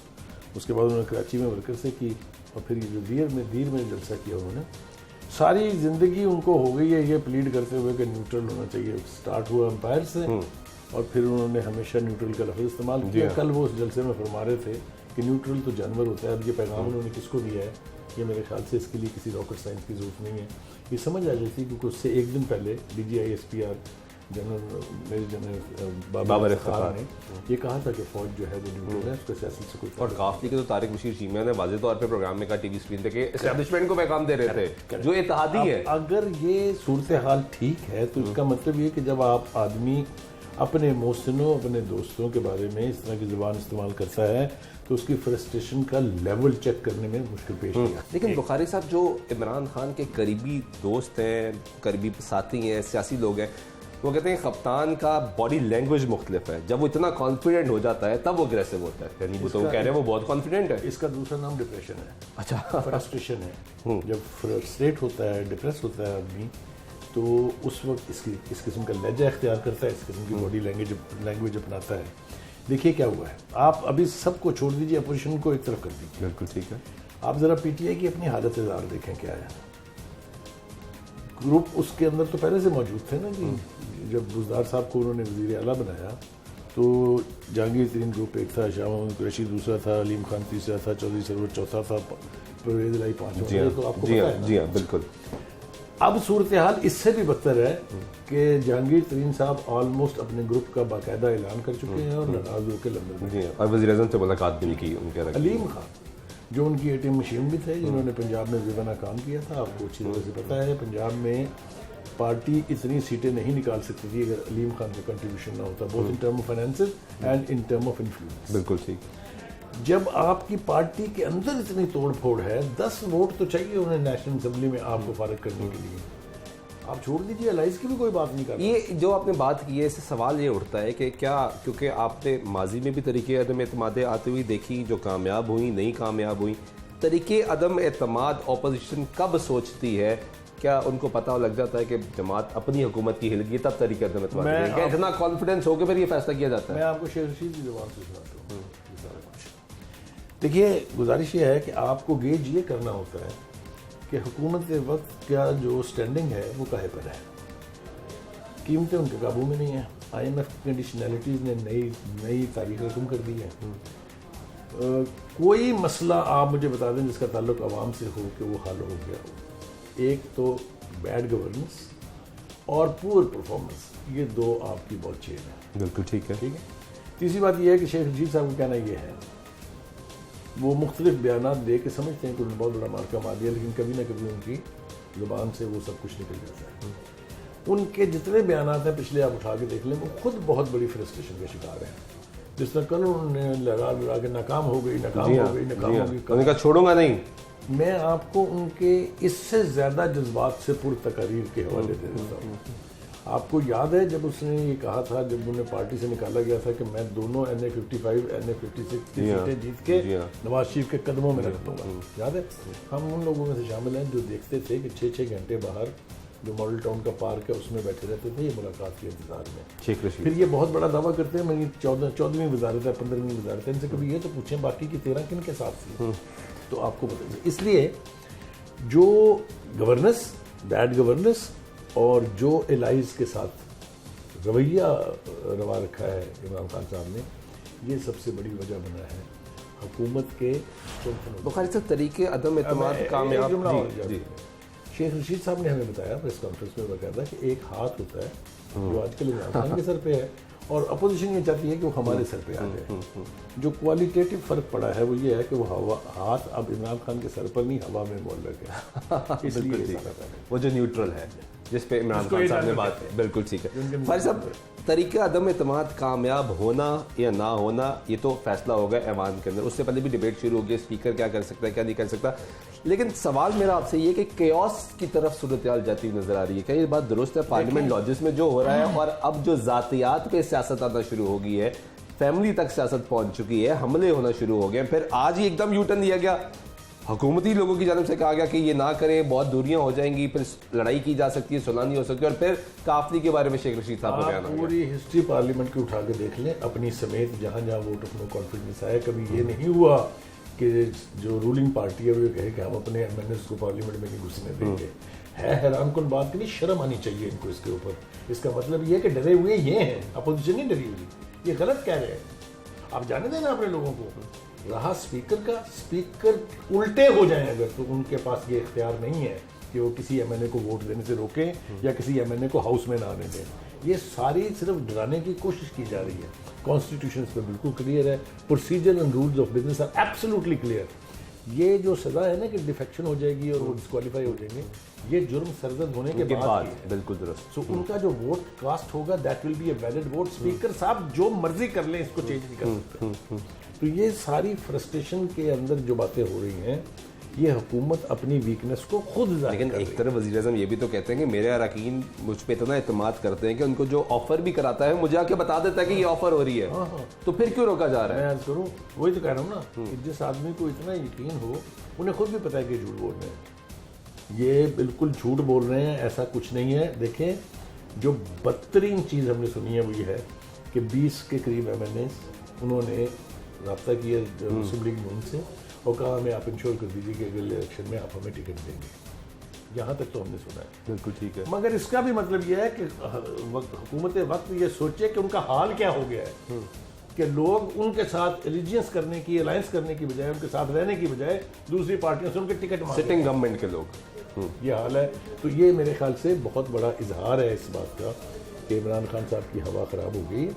उसके बाद उन्होंने कराची में वर्कर से की, और फिर ये जो दीर में जलसा किया उन्होंने, सारी ज़िंदगी उनको हो गई है ये प्लीड करते हुए कि न्यूट्रल होना चाहिए। स्टार्ट हुआ एम्पायर से और फिर उन्होंने हमेशा न्यूट्रल का लफ्ज़ इस्तेमाल किया। कल वो उस जलसे में फरमा रहे थे कि न्यूट्रल तो जानवर होता है। अब ये पैगाम उन्होंने किसको दिया है, ये मेरे ख्याल से इसके लिए किसी रॉकेट साइंस की ज़रूरत नहीं है, ये समझ आ जाती, क्योंकि उससे एक दिन पहले DGI SPR general general Babar Iftikhar ने ये कहा था कि फौज जो है वो न्यूट्रल है, उसका सियासत से कोई और काफली के तो तारिक बशीर चीमिया ने वाज़ेह तौर पे प्रोग्राम में कहा टीवी स्क्रीन पे कि एस्टैब्लिशमेंट को पैगाम दे रहे थे जो इत्तेहादी है। अगर ये सूरत हाल ठीक है तो इसका मतलब ये कि जब आप आदमी अपने मोहसिनों अपने दोस्तों के बारे में इस तरह की ज़ुबान इस्तेमाल करता है तो उसकी फ्रस्ट्रेशन का लेवल चेक करने में मुश्किल पेश नहीं आती। लेकिन बुखारी साहब जो इमरान खान के करीबी दोस्त हैं, करीबी साथी हैं, सियासी लोग हैं, वो कहते हैं कप्तान का बॉडी लैंग्वेज मुख्तलिफ है। जब वो इतना कॉन्फिडेंट हो जाता है तब वो अग्रेसिव होता है। यानी वो तो कह रहे हैं वो बहुत कॉन्फिडेंट है। इसका दूसरा नाम डिप्रेशन है। अच्छा, फ्रस्ट्रेशन है। जब फ्रस्ट्रेट होता है, डिप्रेस होता है आदमी, तो उस वक्त इस किस्म का लहजा इख्तियार करता है, इस किस्म की बॉडी लैंग्वेज अपनाता है। देखिए क्या हुआ है, आप अभी सबको छोड़ दीजिए, अपोजिशन को एक तरफ कर दीजिए। बिल्कुल ठीक है। आप जरा पीटीआई की अपनी हालत ज़ार देखें क्या है। ग्रुप उसके अंदर तो पहले से मौजूद थे ना जी। जब बुज़दार साहब को उन्होंने वज़ीर आला बनाया तो जहांगीर तरीन ग्रुप एक था, शाह महमूद कुरैशी दूसरा था, अलीम खान तीसरा था, चौधरी सरवर चौथा था, परवेज़ इलाही पांचवा। तो आपको पता है? जी हाँ, बिल्कुल। अब सूरत हाल इससे भी बदतर है कि जहांगीर तरीन साहब ऑलमोस्ट अपने ग्रुप का बाकायदा ऐलान कर चुके हैं और नाराज होकर लंदन में। जी और वज़ीर आज़म से मुलाकात भी नहीं की उनके। अलीम खान जो उनकी एटीएम मशीन भी थे, जिन्होंने पंजाब में बेगाना काम किया था, आपको अच्छी तरह से पता है। पंजाब में पार्टी इतनी सीटें नहीं निकाल सकती थी अगर अलीम खान का कंट्रीब्यूशन ना होता, both in term of finances and in term of influence. बिल्कुल ठीक। जब आपकी पार्टी के अंदर इतनी तोड़ फोड़ है, 10 वोट तो चाहिए उन्हें नेशनल असेंबली में आपको फारिग करने के लिए। आप छोड़ दीजिए, अलाइज की भी कोई बात नहीं कर। ये जो आपने बात की है, इससे सवाल ये उठता है कि क्या, क्योंकि आपने माजी में भी तरीके अदम एतमाद आते हुए देखी, जो कामयाब हुई नहीं कामयाब हुई, तरीके अदम एतमाद अपोजिशन कब सोचती है? क्या उनको पता लग जाता है कि जमात अपनी हुकूमत की हिल गई तब तरीके अदम एतमाद? क्या इतना कॉन्फिडेंस हो के फिर ये फैसला किया जाता है? मैं आपको शेख रशीद की ज़ुबान से सुनाता हूँ सारा कुछ। देखिए, गुजारिश ये है कि आपको गेज ये करना होता है कि हुकूमत के वक्त क्या जो स्टैंडिंग है वो काहे पर है। कीमतें उनके काबू में नहीं है। IMF कंडीशनैलिटीज़ ने नई तारीख रकम कर दी है। कोई मसला आप मुझे बता दें जिसका ताल्लुक आवाम से हो कि वो हल हो गया हो। एक तो बैड गवर्नेंस और पुअर परफॉर्मेंस, ये दो आपकी बहुत चेन है। बिल्कुल ठीक है। ठीक है। तीसरी बात यह है कि शेख रशीद साहब का कहना ये है, वो मुख्तलिफ बयानात दे के समझते हैं कि उन्होंने बहुत बड़ा मार्का मार दिया, लेकिन कभी ना कभी उनकी ज़ुबान से वो सब कुछ निकल जाता है। उनके जितने बयानात हैं पिछले आप उठा के देख लें, वो खुद बहुत बड़ी फ्रस्ट्रेशन का शिकार हैं। जिस तरह कल उन्होंने लगा के नाकाम हो गई, नाकाम हो गई। उनका छोड़ूंगा नहीं। मैं आपको उनके इससे ज़्यादा जज्बात से पुर तकारीर के हवाले दे देता हूँ। आपको याद है जब उसने ये कहा था, जब उन्हें पार्टी से निकाला गया था कि मैं दोनों NA-55 NA-56 की सीटें जीत के नवाज शरीफ के कदमों में रख दूंगा। याद है? हम उन लोगों में से शामिल हैं जो देखते थे कि 6-6 घंटे बाहर जो मॉडल टाउन का पार्क है उसमें बैठे रहते थे ये मुलाकात के इंतजार में। फिर ये बहुत बड़ा दावा करते हैं मेरी 14वीं वजारत है, 15वीं वजारत है। इनसे कभी ये तो पूछें बाकी की 13 किन के साथ थी, तो आपको बताइए। इसलिए जो गवर्नेंस, बैड गवर्नेंस और जो एलाइज के साथ रवैया रवा रखा है इमरान खान साहब ने, ये सबसे बड़ी वजह बना है हुकूमत के बुखारी साहब तरीके अदम एतमाद कामयाब। शेख रशीद साहब ने हमें बताया प्रेस कॉन्फ्रेंस में बकायदा कि एक हाथ होता है जो आजकल इमरान खान के सर पे है और अपोजिशन ये चाहती है कि वो हमारे सर पे आ जाए। जो क्वालिटेटिव फ़र्क पड़ा है वो ये है कि वो हाथ अब इमरान खान के सर पर नहीं हवा में मुअल्लक है। इसलिए वो जो न्यूट्रल है जिस पे इमरान खान साहब ने बात है, बिल्कुल ठीक है। फारिस साहब, तरीका अदम एतमाद कामयाब होना या ना होना ये तो फैसला होगा ऐवान के अंदर। उससे पहले भी डिबेट शुरू हो गई, स्पीकर क्या कर सकता है क्या नहीं कर सकता। लेकिन सवाल मेरा आपसे ये कि केओस की तरफ सूरत हाल जाती हुई नजर आ रही है। क्या ये बात दुरुस्त है? पार्लियामेंट लॉजेस में जो हो रहा है और अब जो जातियात पे सियासत आना शुरू हो गई है, फैमिली तक सियासत पहुंच चुकी है, हमले होना शुरू हो गए, फिर आज ही एकदम यूटर्न दिया गया, हुकूमती लोगों की जानिब से कहा गया कि ये ना करें, बहुत दूरियां हो जाएंगी, फिर लड़ाई की जा सकती है, सुलह नहीं हो सकती, और फिर काफली के बारे में शेख रशीद साहब का बयान आ गया। पूरी हिस्ट्री पार्लियामेंट की उठा के देख लें अपनी समेत, जहाँ जहाँ वोट ऑफ नो कॉन्फिडेंस आया, कभी ये नहीं हुआ कि जो रूलिंग पार्टी है वो कहे कि हम अपने MNS को पार्लियामेंट में नहीं घुसने देंगे। है हैरान कुन बात की, नहीं शर्म आनी चाहिए इनको इसके ऊपर। इसका मतलब ये है कि डरे हुए ये हैं, अपोजिशन नहीं डरी हुई, ये गलत कह रहे हैं। आप जाने देना अपने लोगों को, रहा स्पीकर का, स्पीकर उल्टे हो जाए अगर तो उनके पास ये इख्तियार नहीं है कि वो किसी MNA को वोट देने से रोकें या किसी MNA को हाउस में ना आने दें। ये सारी सिर्फ डराने की कोशिश की जा रही है। कॉन्स्टिट्यूशन पे बिल्कुल क्लियर है, procedure and rules of business are absolutely clear. ये जो सजा है ना कि डिफेक्शन हो जाएगी और वो डिस्क्वालीफाई हो जाएंगे, ये जुर्म सरजद होने के बाद बिल्कुल दुरुस्त। सो उनका जो वोट कास्ट होगा that will be a valid vote. Speaker साहब जो मर्जी कर लें, इसको चेंज नहीं कर सकते। तो ये सारी फ्रस्ट्रेशन के अंदर जो बातें हो रही हैं, ये हुकूमत अपनी वीकनेस को खुद जाहिर लेकिन एक तरफ वज़ीर-ए-आज़म ये भी तो कहते हैं कि मेरे अरकान मुझ पे इतना एतमाद करते हैं कि उनको जो ऑफर भी कराता है मुझे आके बता देता है कि ये ऑफर हो रही है। तो फिर क्यों रोका जा रहा है? मैं अर्ज करूँ, वही तो कह रहा हूँ ना कि जिस आदमी को इतना यकीन हो, उन्हें खुद भी पता है कि झूठ बोल रहे हैं। ये बिल्कुल झूठ बोल रहे हैं, ऐसा कुछ नहीं है। देखें, जो बदतरीन चीज़ हमने सुनी है वो ये है कि 20 के करीब MNA उन्होंने रब्ता किया मुस्लिम लीग नून से और कहा हमें आप इंश्योर कर दीजिए कि अगले इलेक्शन में आप हमें टिकट देंगे। यहाँ तक तो हमने सुना है। बिल्कुल ठीक है। मगर इसका भी मतलब यह है कि हुकूमत वक्त ये सोचे कि उनका हाल क्या हो गया है, कि लोग उनके साथ एलिजियंस करने की, अलायंस करने की बजाय, उनके साथ रहने की बजाय दूसरी पार्टियों से उनके टिकट मांग, सिटिंग गवर्नमेंट के लोग, ये हाल है। तो ये मेरे ख्याल से बहुत बड़ा इजहार है इस बात का कि इमरान खान साहब की हवा ख़राब हो गई।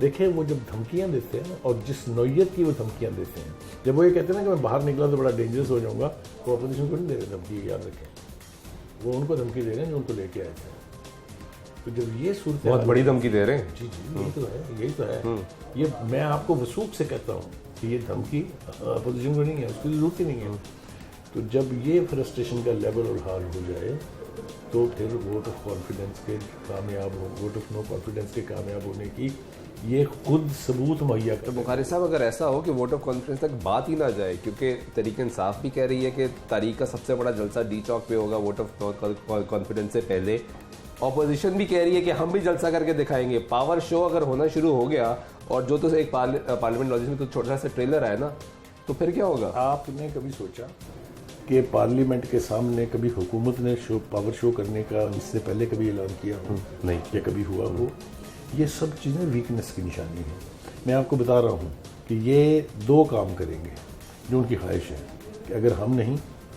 देखें, वो जब धमकियां देते हैं और जिस नौयत की वो धमकियां देते हैं, जब वो ये कहते हैं ना कि मैं बाहर निकला तो बड़ा डेंजरस हो जाऊंगा, वो अपोजिशन को नहीं दे रहे धमकी, याद रखें। वो उनको धमकी दे रहे हैं जो उनको लेके आए थे। तो जब ये सूरत बहुत बड़ी धमकी दे रहे हैं। जी यही तो है, यही तो है। ये मैं आपको वसूख से कहता हूँ कि ये धमकी अपोजिशन को नहीं है, उसकी जरूरत ही नहीं है। तो जब ये फ्रस्ट्रेशन का लेवल और हाल हो जाए तो फिर वोट ऑफ कॉन्फिडेंस के कामयाब हो, वोट ऑफ नो कॉन्फिडेंस के कामयाब होने की ये खुद सबूत मुहैया कर। तो बुखारी साहब, अगर ऐसा हो कि वोट ऑफ कॉन्फिडेंस तक बात ही ना जाए, क्योंकि तहरीक इंसाफ भी कह रही है कि तारीख का सबसे बड़ा जलसा डी चौक पे होगा वोट ऑफ कॉन्फिडेंस से पहले, अपोजिशन भी कह रही है कि हम भी जलसा करके दिखाएंगे। पावर शो अगर होना शुरू हो गया और जो तो एक पार्लियामेंट लॉजिक में तो छोटा सा ट्रेलर है ना, तो फिर क्या होगा? आपने कभी सोचा कि पार्लियामेंट के सामने कभी हुकूमत ने पावर शो करने का इससे पहले कभी ऐलान किया हो? नहीं। या कभी हुआ हो? ये सब चीज़ें वीकनेस की निशानी है। मैं आपको बता रहा हूँ कि ये दो काम करेंगे जो उनकी ख्वाहिश है कि अगर हम नहीं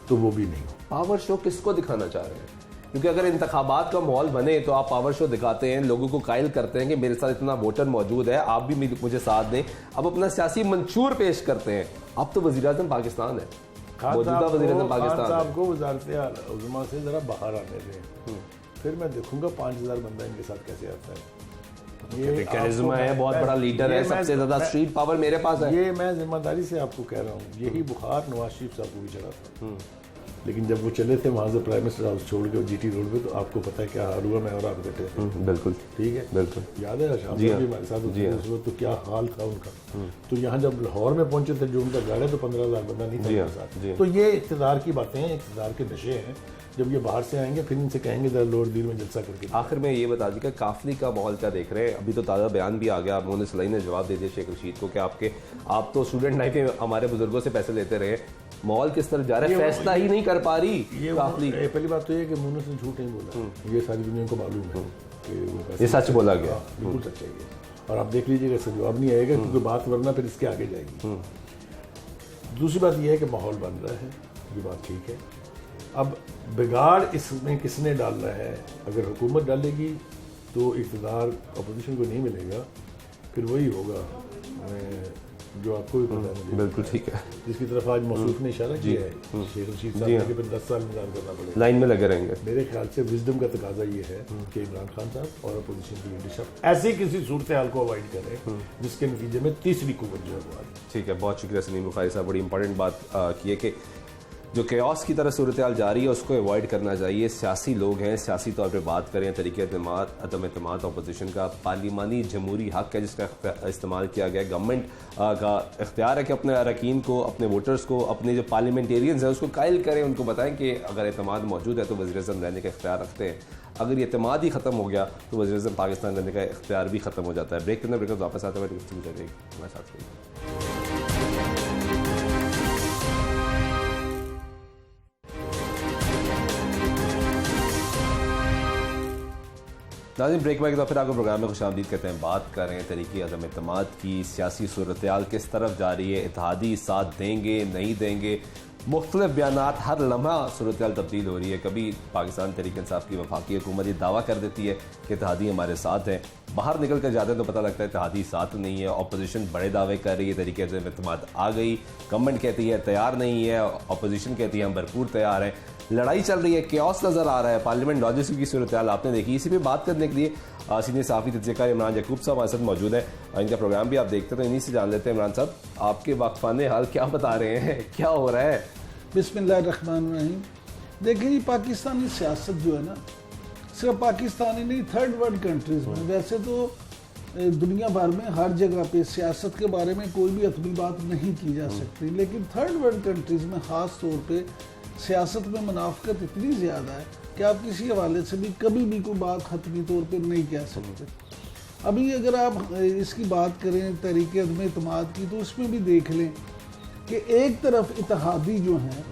तो वो भी नहीं। पावर शो किसको दिखाना चाह रहे हैं? क्योंकि अगर इंतखाबात का माहौल बने तो आप पावर शो दिखाते हैं, लोगों को कायल करते हैं कि मेरे साथ इतना वोटर मौजूद है, आप भी मुझे साथ दें। अब अपना सियासी मंशूर पेश करते हैं। अब तो वज़ीर-ए-आज़म पाकिस्तान है, मौजूदा वज़ीर-ए-आज़म पाकिस्तान है। आपको वज़ारत उज़्मा से ज़रा बाहर आने दें, फिर मैं देखूंगा 5000 बंदा इनके साथ कैसे आता है। ये कैरिज्मा है, बहुत बड़ा लीडर है, सबसे ज्यादा स्ट्रीट पावर मेरे पास है। ये मैं जिम्मेदारी से आपको कह रहा हूँ, यही बुखार नवाज शरीफ साहब को भी चढ़ा था। लेकिन जब वो चले थे वहाँ से प्राइम मिनिस्टर हाउस छोड़ के GT रोड पे, तो आपको पता है क्या हाल हुआ, मैं और आप बैठे थे। बिल्कुल ठीक है, बिल्कुल याद है। शाम भी हमारे साथ उस वक्त, तो क्या हाल था उनका। तो यहाँ जब लाहौर में पहुंचे थे जो उनका गाड़ी है, तो 15,000 बंदा नहीं था उनके साथ। तो ये इक़्तिदार की बातें हैं, इक़्तिदार के नशे हैं। जब ये बाहर से आएंगे फिर इनसे कहेंगे जरा लोअर दिल में जलसा करके। आखिर में ये बता दीजिए काफिली का माहौल क्या देख रहे हैं? अभी तो ताज़ा बयान भी आ गया, मोहन सलाई ने जवाब दे दिया शेख रशीद को कि आप तो स्टूडेंट लाइफ में हमारे बुजुर्गों से पैसे लेते रहे। माहौल किस तरफ जा रहा है? फैसला ही नहीं कर पा रही ये काफिली। पहली बात तो ये कि मोहन ने झूठ नहीं बोला, ये सारी दुनिया को मालूम है कि ये सच बोला गया, बिल्कुल सच है ये। और आप देख लीजिएगा इसका जवाब नहीं आएगा क्योंकि बात वरना फिर इसके आगे जाएगी। दूसरी बात यह है कि माहौल बन रहा है, ये बात ठीक है। अब बिगाड़ इसमें किसने डालना है? अगर हुकूमत डालेगी तो इक़्तिदार अपोजिशन को नहीं मिलेगा, फिर वही होगा जो आपको भी पता है। बिल्कुल ठीक है, जिसकी तरफ आज मौसूफ ने इशारा किया है शेख रशीद साहब ने, फिर 10 साल इंतजार करना पड़ेगा, लाइन में लगे रहेंगे। मेरे ख्याल से विजडम का तकाजा ये है कि इमरान खान साहब और अपोजिशन की लीडरशिप ऐसी किसी सूरत हाल को अवॉइड करें जिसके नतीजे में तीसरी कुव्वत जो है। ठीक है, बहुत शुक्रिया सलीम बुखारी साहब, बड़ी इंपॉर्टेंट बात की है कि जो केओस की तरह सूरत हाल जारी है उसको अवॉइड करना चाहिए। सियासी लोग हैं, सियासी तौर पे बात करें, तरीके अदम एतमाद अपोजिशन का पार्लिमानी जमहूरी हक है जिसका इस्तेमाल किया गया। गवर्नमेंट का इख्तियार है कि अपने अरकान को, अपने वोटर्स को, अपने जो पार्लियामेंटेरियंस हैं उसको कायल करें, उनको बताएं कि अगर एतमाद मौजूद है तो वज़ीर-ए-आज़म रहने का इख्तियार रखते हैं। अगर ये एतमाद ही ख़त्म हो गया तो वज़ीर-ए-आज़म पाकिस्तान रहने का इख्तियार भी ख़त्म हो जाता है। ब्रेक के अंदर ब्रेक वापस आते हुए हमारे साथ। नाज़रीन, ब्रेक के बाद फिर आपको प्रोग्राम में खुशामदीद कहते हैं। बात कर रहे हैं तरीके अदम एतमाद की, सियासी सूरत हाल किस तरफ जा रही है, इत्तेहादी साथ देंगे नहीं देंगे, मुख्तलिफ बयानात, हर लम्हा सूरत हाल तब्दील हो रही है। कभी पाकिस्तान तहरीक इंसाफ की वफाकी हुकूमत ये दावा कर देती है कि इत्तेहादी हमारे साथ हैं, बाहर निकल कर जाते हैं तो पता लगता है इत्तेहादी साथ नहीं है। अपोजिशन बड़े दावे कर रही है, तरीके से एतमाद आ गई, गवर्नमेंट कहती है तैयार नहीं है, अपोजिशन कहती है हम भरपूर तैयार हैं। लड़ाई चल रही है, केओस नज़र आ रहा है, पार्लियामेंट लॉजिस्टिक की सूरत हाल आपने देखी। इसी पर बात करने के लिए सीनियर सहाफ़ी तज्ज़ियाकार इमरान यकूब साहब हमारे साथ मौजूद है। इनका प्रोग्राम भी आप देखते हैं तो इन्हीं से जान लेते हैं। इमरान साहब, आपके वाक़फ़ाने हाल क्या बता रहे हैं, क्या हो रहा है? बिस्मिल्लाहिर्रहमानिर्रहीम। देखिए जी, पाकिस्तानी सियासत जो है ना, सिर्फ पाकिस्तानी नहीं, थर्ड वर्ल्ड कंट्रीज़ में, वैसे तो दुनिया भर में हर जगह पे सियासत के बारे में कोई भी हतमी बात नहीं की जा सकती, लेकिन थर्ड वर्ल्ड कंट्रीज़ में ख़ास तौर पे सियासत में मुनाफिकत इतनी ज़्यादा है कि आप किसी हवाले से भी कभी भी कोई बात हतमी तौर पे नहीं कह सकते। अभी अगर आप इसकी बात करें तहरीक अदम एतमाद की, तो उसमें भी देख लें कि एक तरफ इत्तेहादी जो हैं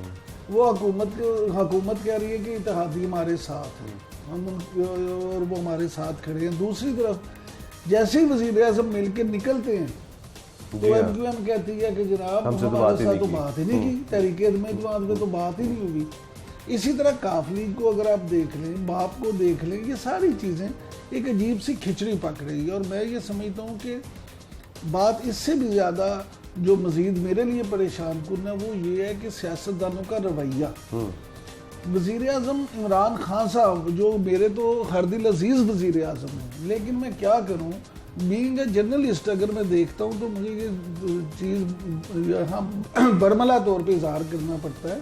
वो हुकूमत कह रही है कि इत्तेहादी हमारे साथ हैं, हम और वो हमारे साथ खड़े हैं। दूसरी तरफ जैसे ही वज़ीर आज़म मिल के निकलते हैं तो MQM कहती है कि जनाब हमारे साथ तो बात ही नहीं की, तहरीक अदम एतमाद में तो बात ही नहीं होगी। इसी तरह काफ लीग को अगर आप देख लें, बाप को देख लें, ये सारी चीज़ें एक अजीब सी खिचड़ी पक रही है। और मैं ये समझता हूँ कि बात इससे भी ज़्यादा जो मज़ीद मेरे लिए परेशान कुन है वो ये है कि सियासतदानों का रवैया। वज़ीर आज़म इमरान खान साहब जो मेरे तो हर दिल अजीज़ वज़ीर आज़म हैं, लेकिन मैं क्या करूँ, बीइंग ए जर्नलिस्ट अगर मैं देखता हूँ तो मुझे ये चीज़ यहाँ बरमला तौर पे इजहार करना पड़ता है।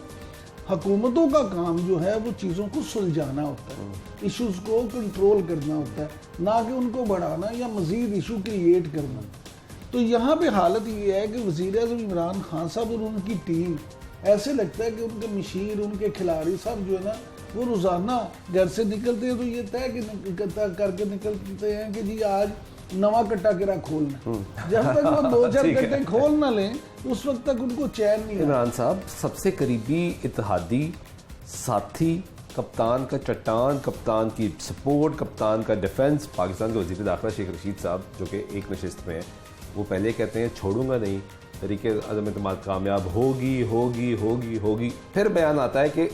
हुकूमतों का काम जो है वो चीज़ों को सुलझाना होता है, इश्यूज़ को कंट्रोल करना होता है, ना कि उनको बढ़ाना या मज़ीद इशू क्रिएट करना। तो यहाँ पे हालत ये है कि वज़ीर आज़म इमरान खान साहब और उनकी टीम, ऐसे लगता है कि उनके मशीर, उनके खिलाड़ी सब जो है ना, वो रोज़ाना घर से निकलते हैं तो ये तय करके निकलते हैं कि जी आज नवा कट्टा किरा खोलना। जब तक वो 2-4 कट्टे खोल ना लें उस वक्त तक उनको चैन नहीं। इमरान साहब, सबसे करीबी इत्तेहादी साथी, कप्तान का चट्टान, कप्तान की सपोर्ट, कप्तान का डिफेंस, पाकिस्तान के वज़ीर दाखिला शेख रशीद साहब जो कि एक नशिस्त में हैं, वो पहले कहते हैं छोड़ूंगा नहीं, तरीके अदम एतमाद कामयाब होगी होगी होगी होगी, फिर बयान आता है कि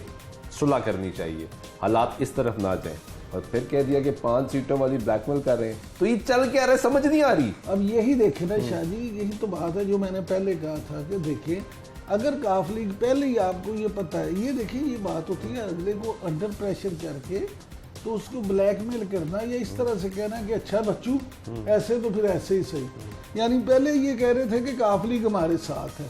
सुलह करनी चाहिए, हालात इस तरफ ना जाएं, और फिर कह दिया कि 5 सीटों वाली ब्लैकमेल कर रहे हैं। तो ये चल क्या रहा है, समझ नहीं आ रही। अब यही देखें ना शाहजी, यही तो बात है जो मैंने पहले कहा था कि देखिए, अगर काफ लीग पहले ही आपको ये पता है, ये देखिए ये बात होती है अगले को अंडर प्रेशर करके तो उसको ब्लैकमेल करना या इस तरह से कहना कि अच्छा बच्चू ऐसे तो फिर ऐसे ही सही। यानी पहले ये कह रहे थे कि काफ लीग हमारे साथ है,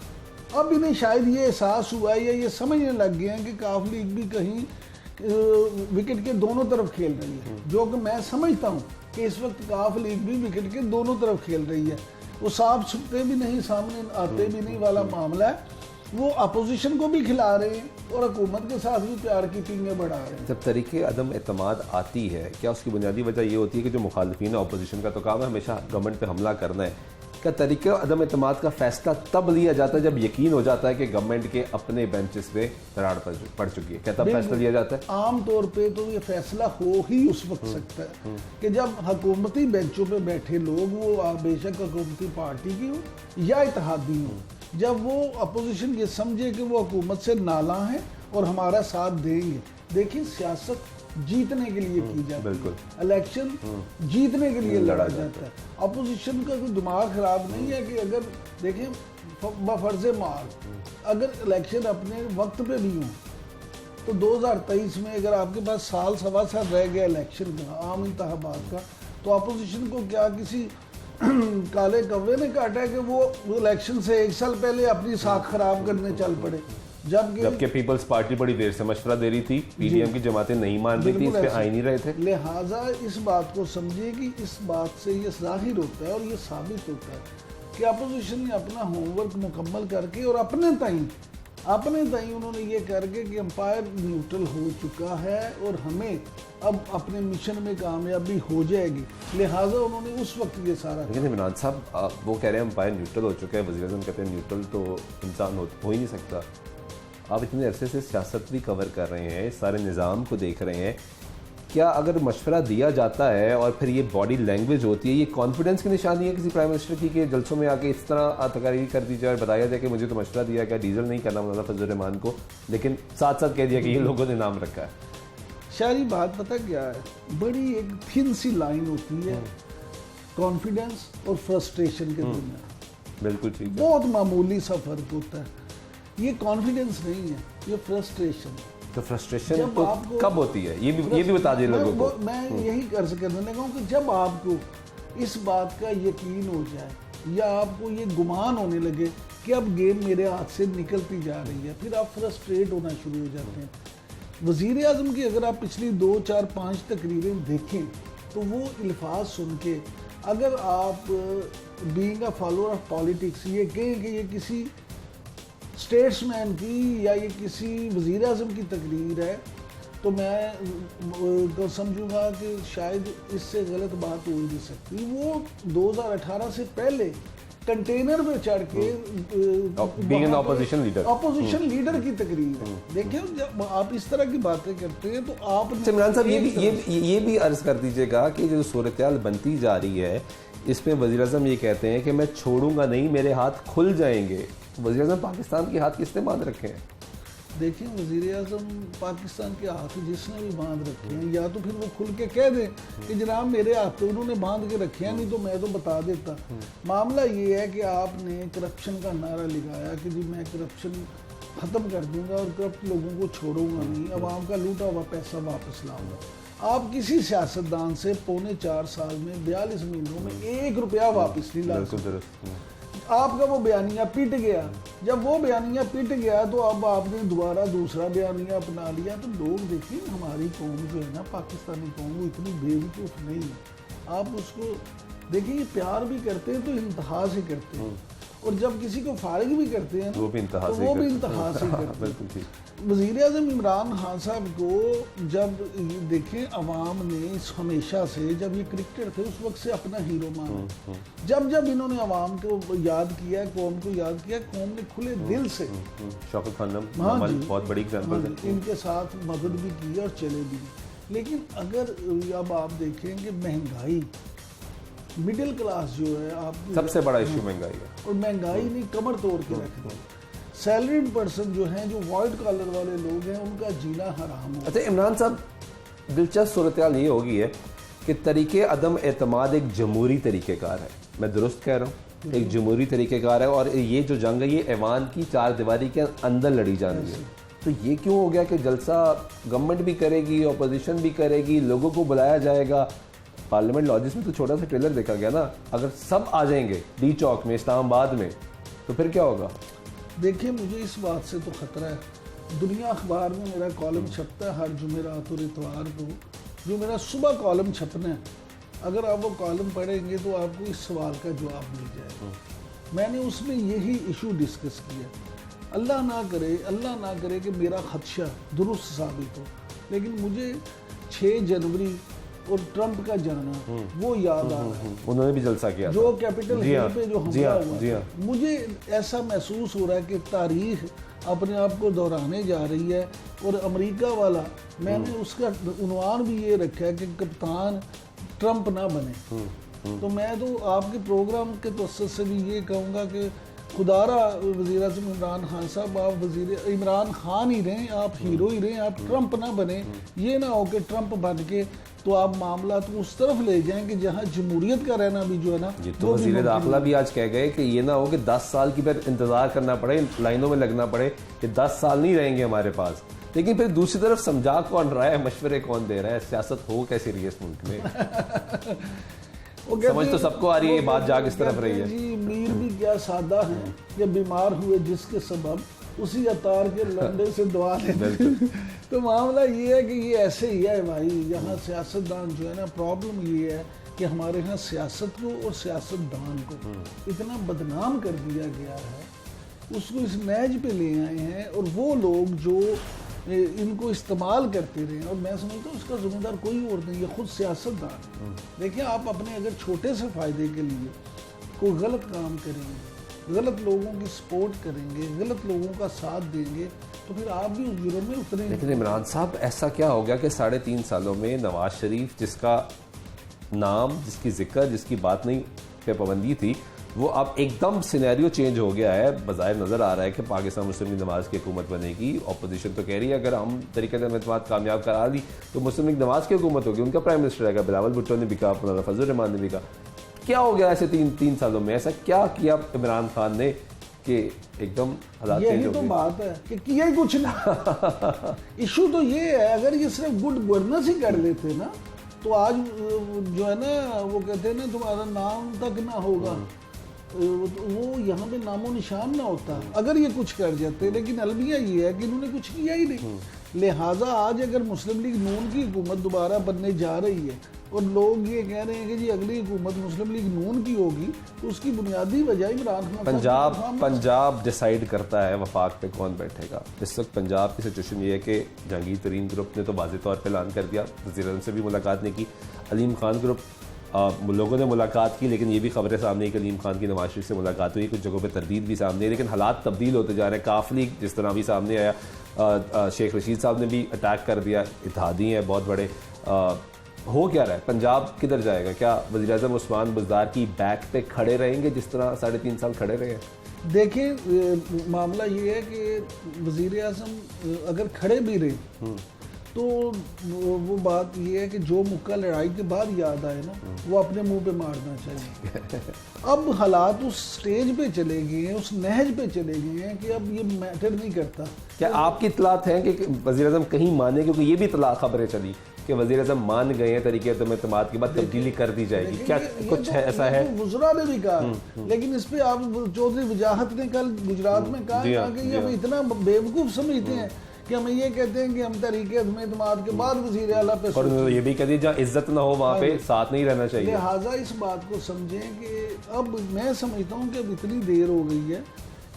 अब इन्हें शायद ये एहसास हुआ है या ये समझने लग गए हैं कि काफ लीग भी कहीं विकेट के दोनों तरफ खेल रही है, जो कि मैं समझता हूँ कि इस वक्त काफ लीग भी विकेट के दोनों तरफ खेल रही है। वो साफ छुपते भी नहीं, सामने आते भी नहीं वाला मामला है। वो अपोजिशन को भी खिला रहे हैं और हुकूमत के साथ भी प्यार की पींगे बढ़ा रहे हैं। जब तरीके अदम एतमाद आती है, क्या उसकी बुनियादी वजह ये होती है कि जो मुखालिफिन है, अपोजिशन का तो काम है हमेशा गवर्नमेंट पे हमला करना है। क्या तरीके अदम एतमाद का फैसला तब लिया जाता है जब यकीन हो जाता है कि गवर्नमेंट के अपने बेंचेस पे दरार पड़ चुकी है? क्या तब फैसला लिया जाता है? आम तौर पे तो ये फैसला हो ही उस वक्त सकता है कि जब हुकूमती बेंचों पे बैठे लोग, वो बेशक हुकूमती पार्टी की हो या इत्तेहादी हो, जब वो अपोजिशन ये समझे कि वो हुकूमत से नाला है और हमारा साथ देंगे। देखिए, सियासत जीतने के लिए की जाती है, इलेक्शन जीतने के लिए लड़ा जाता है। अपोजिशन का कोई दिमाग खराब नहीं है कि अगर देखें बफर्ज मार अगर इलेक्शन अपने वक्त पे भी हो तो 2023 में अगर आपके पास साल सवा साल रह गया इलेक्शन का, आम इंतखाबात का, तो अपोजिशन को क्या किसी काले कौवे ने काटा है कि वो इलेक्शन से 1 साल पहले अपनी साख खराब करने चल पड़े? जबकि पीपल्स पार्टी बड़ी देर से मशवरा दे रही थी, पीडीएम की जमातें नहीं मान रही थी, इस पे आ ही नहीं रहे थे। लिहाजा इस बात को समझिए कि इस बात से ये जाहिर होता है और ये साबित होता है कि अपोजिशन ने अपना होमवर्क मुकम्मल करके और अपने ताई उन्होंने ये करके कि अंपायर न्यूट्रल हो चुका है और हमें अब अपने मिशन में कामयाबी हो जाएगी, लिहाजा उन्होंने उस वक्त ये सारा। लेकिन इमरान साहब, वो कह रहे हैं अंपायर न्यूट्रल हो चुका है, वज़ीर आज़म कहते हैं न्यूट्रल तो इंसान हो ही नहीं सकता। आप इतने अरसे से सियासत भी कवर कर रहे हैं, सारे निज़ाम को देख रहे हैं, क्या अगर मशवरा दिया जाता है और फिर ये बॉडी लैंग्वेज होती है, ये कॉन्फिडेंस की निशानी है किसी प्राइम मिनिस्टर की कि जलसों में आके इस तरह तकरीर कर दी जाए और बताया जाए कि मुझे तो मशवरा दिया गया डीजल नहीं करना मौलाना फजल रहमान को, लेकिन साथ साथ कह दिया कि ये लोगों ने नाम रखा है? सारी बात पता क्या है, बड़ी एक थिन सी लाइन होती है कॉन्फिडेंस और फ्रस्ट्रेशन के दरमियान। बिल्कुल ठीक है, बहुत मामूली सा फर्क होता है। ये कॉन्फिडेंस नहीं है, ये फ्रस्ट्रेशन है। तो फ्रस्ट्रेशन तो कब होती है ये भी बता दिए लोगों को। मैं यही अर्ज करने लगा हूँ कि जब आपको इस बात का यकीन हो जाए या आपको ये गुमान होने लगे कि अब गेम मेरे हाथ से निकलती जा रही है, फिर आप फ्रस्ट्रेट होना शुरू हो जाते हैं। वज़ीर आज़म की अगर आप पिछली 2, 4, 5 तकरीरें देखें तो वो अल्फाज सुन के अगर आप being a follower of politics ये कहें कि ये किसी स्टेट्समैन की या ये किसी वज़ीर आज़म की तकरीर है, तो मैं तो समझूंगा कि शायद इससे गलत बात हो ही नहीं सकती। वो 2018 से पहले कंटेनर में चढ़ के ऑपोजिशन लीडर की तकरीर है। देखिए जब आप इस तरह की बातें करते हैं तो आप इमरान साहब ये भी अर्ज कर दीजिएगा कि जो सूरत-ए-हाल बनती जा रही है इसमें वज़ीर आज़म ये कहते हैं कि मैं छोड़ूंगा नहीं, मेरे हाथ खुल जाएंगे। वज़ीर आज़म पाकिस्तान के हाथ किसने बांध रखे हैं? देखिए वज़ीर आज़म पाकिस्तान के हाथ जिसने भी बांध रखे हैं, या तो फिर वो खुल के कह दें कि जनाब मेरे हाथ तो उन्होंने बांध के रखे हैं, नहीं तो मैं तो बता देता। मामला ये है कि आपने करप्शन का नारा लगाया कि जी मैं करप्शन ख़त्म कर दूंगा और करप्ट लोगों को छोड़ूंगा नहीं, अवाम का लूटा हुआ पैसा वापस लाऊंगा। आप किसी सियासतदान से 4.25 साल में 42 महीनों में 1 रुपया वापस नहीं ला सकते। आपका वो बयानिया पिट गया, जब वो बयानिया पिट गया तो अब आपने दोबारा दूसरा बयानिया अपना लिया। तो लोग देखिए हमारी कौम जो है ना, पाकिस्तानी कौम, वो इतनी बेवकूफ़ नहीं है। आप उसको देखिए प्यार भी करते हैं तो इंतहा से करते हैं, और जब किसी को फारिग भी करते हैं वो भी इंतहा से करते हैं। वज़ीर आज़म इमरान खान साहब को जब देखें अवाम ने हमेशा से, जब ये क्रिकेटर थे उस वक्त से अपना हीरो माना। जब इन्होंने अवाम को याद किया, कौम को याद किया, कौम ने खुले दिल से शौकत खान बहुत बड़ी एग्जांपल है, इनके साथ मदद भी की और चले भी। लेकिन अगर अब आप देखें कि महंगाई, मिडिल क्लास जो है आपकी सबसे बड़ा इशू महंगाई है, और महंगाई ने कमर तोड़ के रख दी। सैलरीड पर्सन जो हैं, जो वाइट कॉलर वाले लोग हैं, उनका जीना हराम है। अच्छा इमरान साहब, दिलचस्प सूरत-ए-हाल ये हो गई है कि तरीके अदम एतमाद एक जमहूरी तरीक़ेकार है। मैं दुरुस्त कह रहा हूँ, एक जमहूरी तरीक़ेकार है, और ये जो जंग है ये ऐवान की 4 दीवारी के अंदर लड़ी जानी है। तो ये क्यों हो गया कि जलसा गवर्नमेंट भी करेगी, अपोजिशन भी करेगी, लोगों को बुलाया जाएगा? पार्लियामेंट लॉजिस में तो छोटा सा ट्रेलर देखा गया ना, अगर सब आ जाएंगे डी चौक में, इस्लामाबाद में, तो फिर क्या होगा? देखिए मुझे इस बात से तो ख़तरा है। दुनिया अखबार में मेरा कॉलम छपता है हर जुमेरात और इतवार को, जो मेरा सुबह कॉलम छपना है। अगर आप वो कॉलम पढ़ेंगे तो आपको इस सवाल का जवाब मिल जाएगा। मैंने उसमें यही इशू डिस्कस किया। अल्लाह ना करे कि मेरा खदशा दुरुस्त साबित हो, लेकिन मुझे 6 जनवरी और ट्रंप का जाना वो याद आ रहा है। उन्होंने भी जलसा किया जो कैपिटल हिल पे जो हमला हुआ, मुझे ऐसा महसूस हो रहा है कि तारीख अपने आप को दोहराने जा रही है। और अमेरिका वाला, मैंने उसका उन्वान भी ये रखा है कि कप्तान ट्रंप ना बने। तो मैं तो आपके प्रोग्राम के तवज्जुह से भी ये कहूँगा कि खुदारा वज़ीर आज़म इमरान खान साहब, आप वज़ीर इमरान खान ही रहें, आप हीरो ही रहें, आप ट्रंप ना बने। ये ना हो कि ट्रंप बन के तो आप मामला तो उस तरफ ले जाएं कि जहाँ जमहूरियत का रहना भी जो है ना, ये तो वज़ीर दाखिला भी आज कह गए कि ये ना हो कि 10 साल की फिर इंतज़ार करना पड़े, लाइनों में लगना पड़े कि 10 साल नहीं रहेंगे हमारे पास। लेकिन फिर दूसरी तरफ समझा कौन रहा है, मशवरे कौन दे रहा है? सियासत हो कैसी रही है इस मुल्क में? समझ तो सबको आ रही है, बात जाग इस तरफ रही है। जी मीर भी क्या सादा है, ये बीमार हुए जिसके सबब उसी अतार के लंडे से दुआ लेते। तो मामला ये है कि ये ऐसे ही है भाई, यहाँ सियासतदान जो है ना, प्रॉब्लम ये है कि हमारे यहाँ सियासत को और सियासतदान को इतना बदनाम कर दिया गया है, उसको इस नैज पे ले आए हैं, और वो लोग जो इनको इस्तेमाल करते रहे। और मैं समझता हूँ उसका जिम्मेदार कोई और नहीं, ये खुद सियासतदान। देखिए आप अपने अगर छोटे से फ़ायदे के लिए कोई गलत काम करेंगे, गलत लोगों की सपोर्ट करेंगे, गलत लोगों का साथ देंगे, तो फिर आप भी उस जुर्म में उतरे। लेकिन इमरान साहब ऐसा क्या हो गया कि 3.5 सालों में नवाज शरीफ जिसका नाम, जिसकी जिक्र, जिसकी बात नहीं पे पाबंदी थी, वो अब एकदम सिनेरियो चेंज हो गया है। बज़ाहिर नज़र आ रहा है कि पाकिस्तान मुस्लिम लीग नवाज की हुकूमत बनेगी। अपोजिशन तो कह रही है अगर हम तरीके से एतमाद कामयाब करा ली तो मुस्लिम लीग नवाज की हुकूमत होगी, उनका प्राइम मिनिस्टर रहेगा। बिलावल भुट्टो ने भी कहा, अपना फजल रहमान ने भी कहा। क्या हो गया ऐसे 3 सालों में? ऐसा क्या किया इमरान खान ने कि एकदम हालात चेंज हो गए? यही तो बात है कि किया ही कुछ नहीं। इशू तो ये है, अगर ये सिर्फ गुड गवर्नेंस ही कर लेते ना तो आज जो है ना, वो कहते हैं ना तुम्हारा नाम तक ना होगा, वो यहाँ पे नामो निशान ना होता अगर ये कुछ कर जाते। लेकिन अलमिया ये है कि इन्होंने कुछ किया ही नहीं। लिहाजा आज अगर मुस्लिम लीग नून की हुकूमत दोबारा बनने जा रही है और लोग ये कह रहे हैं कि जी अगली हुकूमत मुस्लिम लीग नून की होगी, तो उसकी बुनियादी वजह इमरान खान पंजाब डिसाइड करता है वफाक पे कौन बैठेगा। इस वक्त पंजाब की सिचुएशन ये है कि जहांगीर तरीन ग्रुप ने तो वाज़ेह तौर पर ऐलान कर दिया, वज़ीर आज़म से भी मुलाकात नहीं की। अलीम खान ग्रुप लोगों ने मुलाकात की, लेकिन ये भी खबरें सामने आई कि अलीम खान की नवाज शरीफ से मुलाकात हुई। कुछ जगहों पे तरदीद भी सामने आई, लेकिन हालात तब्दील होते जा रहे हैं। काफली जिस तरह भी सामने आया, शेख रशीद साहब ने भी अटैक कर दिया, इत्तेहादी हैं बहुत बड़े। हो क्या रहा है? पंजाब किधर जाएगा? क्या वज़ीर आज़म उस्मान बुज़दार की बैक पे खड़े रहेंगे जिस तरह 3.5 साल खड़े रहे? देखिए मामला ये है कि वज़ीर आज़म अगर खड़े भी रहे तो वो बात ये है कि जो मुक्का लड़ाई के बाद याद आए ना, वो अपने मुंह पे मारना चाहिए। अब हालात उस स्टेज पे चले गए हैं, उस नहज पे चले गए हैं कि अब ये मैटर नहीं करता। क्या आपकी इत्तलात है कि वज़ीर आज़म कहीं माने? क्योंकि ये भी इत्तला खबरें चली कि वज़ीर आज़म मान गए हैं तरीके एतमाद के बाद तब्दीली कर दी जाएगी। क्या कुछ है ऐसा है? गुजरा ने भी कहा, लेकिन इस पे आप चौधरी वजाहत ने कल गुजरात में कहा कि ये हम इतना बेवकूफ़ समझते हैं कि हम ये कहते हैं कि हम तरीके एतमाद के बाद वज़ीर आला पे, और ये भी कह दिया जहाँ इज्जत ना हो वहाँ पे साथ नहीं रहना चाहिए। लिहाजा इस बात को समझें कि अब मैं समझता हूँ कि अब इतनी देर हो गई है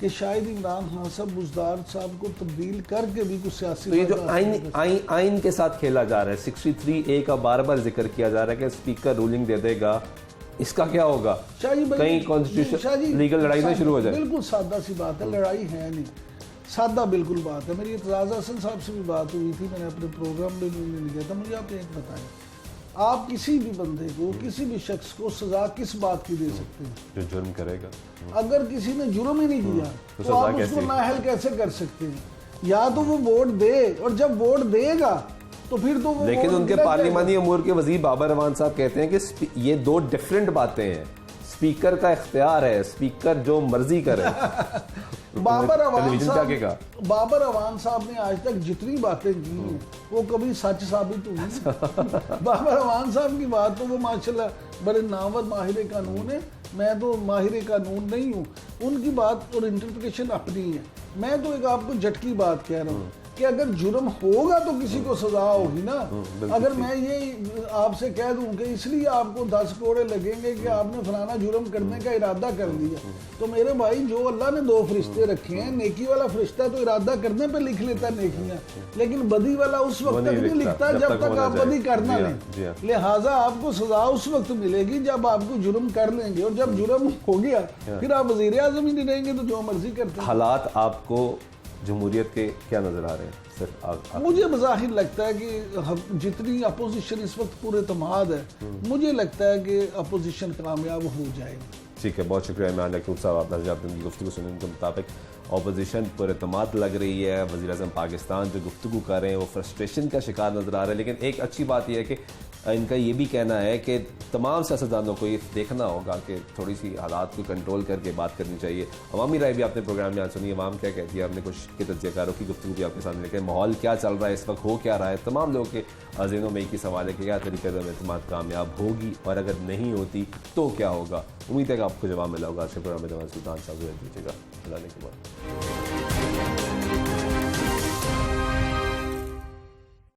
कि शायद इमरान खान साहब बुज़दार साहब को तब्दील करके भी कुछ सियासी, तो ये जो आइन के साथ खेला जा रहा है, 63A का बार बार जिक्र किया जा रहा है कि स्पीकर रूलिंग दे देगा, इसका क्या होगा? कहीं कॉन्स्टिट्यूशन लीगल लड़ाई में शुरू हो जाए? बिल्कुल सादा सी बात है, लड़ाई है नहीं, सादा बिल्कुल बात है। मेरी एतराज़ हसन साहब से भी बात हुई थी, मैंने अपने प्रोग्राम में भी लिया था। मुझे आप एक बताएं, आप किसी भी बंदे को, किसी भी शख्स को सजा किस बात की दे सकते हैं? जो जुर्म करेगा। अगर किसी ने जुर्म ही नहीं किया तो आप उसको नाअहल कैसे कर सकते हैं? या तो वो वोट दे, और जब वोट देगा तो फिर तो वो, लेकिन उनके पार्लिमानी अमूर के वज़ीर बाबर रहमान साहब कहते हैं कि ये 2 डिफरेंट बातें हैं। स्पीकर का इख्तियार है, स्पीकर जो मर्जी करे। बाबर अवान साहब ने आज तक जितनी बातें की हैं वो कभी सच साबित हुई। बाबर अवान साहब की बात तो वो माशाल्लाह बड़े नामवर माहिर कानून है, मैं तो माहिर कानून नहीं हूँ। उनकी बात और इंटरप्रिटेशन अपनी है। मैं तो एक आपको झटकी बात कह रहा हूँ कि अगर जुर्म होगा तो किसी को सजा होगी ना। अगर मैं ये आपसे कह दूं कि इसलिए आपको 10 कोड़े लगेंगे कि आपने फलाना जुर्म करने का इरादा कर लिया, तो मेरे भाई जो अल्लाह ने 2 फरिश्ते रखे हैं, नेकी वाला फरिश्ता तो इरादा करने पे लिख लेता नेकियां, लेकिन बदी वाला उस वक्त तक नहीं लिखता जब तक आप बदी करना नहीं। लिहाजा आपको सजा उस वक्त मिलेगी जब आपको जुर्म कर लेंगे, और जब जुर्म हो गया फिर आप वज़ीर आज़म ही नहीं रहेंगे तो जो मर्जी करते। हालात आपको जमहूरियत के क्या नजर आ रहे हैं? सर मुझे बज़ाहिर लगता है कि जितनी अपोजिशन इस वक्त पूरे तमाद है, मुझे लगता है कि अपोजिशन कामयाब हो जाएगी। ठीक है, बहुत शुक्रिया इमरान यकूब साहब, आपने गुफ्तगू सुनने के मुताबिक अपोजिशन पर एतमाद लग रही है। वज़ीर आज़म पाकिस्तान जो गुफ्तगू कर रहे हैं वो फ्रस्ट्रेशन का शिकार नज़र आ रहा है। लेकिन एक अच्छी बात यह है कि इनका ये भी कहना है कि तमाम सियासतदानों को ये देखना होगा कि थोड़ी सी हालात को कंट्रोल करके बात करनी चाहिए। अवामी राय भी आपने प्रोग्राम में आज सुनी, अवाम क्या कहती है, हमने कुछ के तज्ज़ियाकारों की गुफ्तगू भी आपके सामने लेकर, माहौल क्या चल रहा है इस वक्त, हो क्या रहा है, तमाम लोगों के ज़हनों में एक ही सवाल है कि क्या तरीके से एतमाद कामयाब होगी, और अगर नहीं होती तो क्या होगा। उम्मीद है कि आपको जवाब मिला होगा। आज के प्रोग्राम में जवान सुल्तान शाह दीजिएगा। अल्लाह ने के बाद।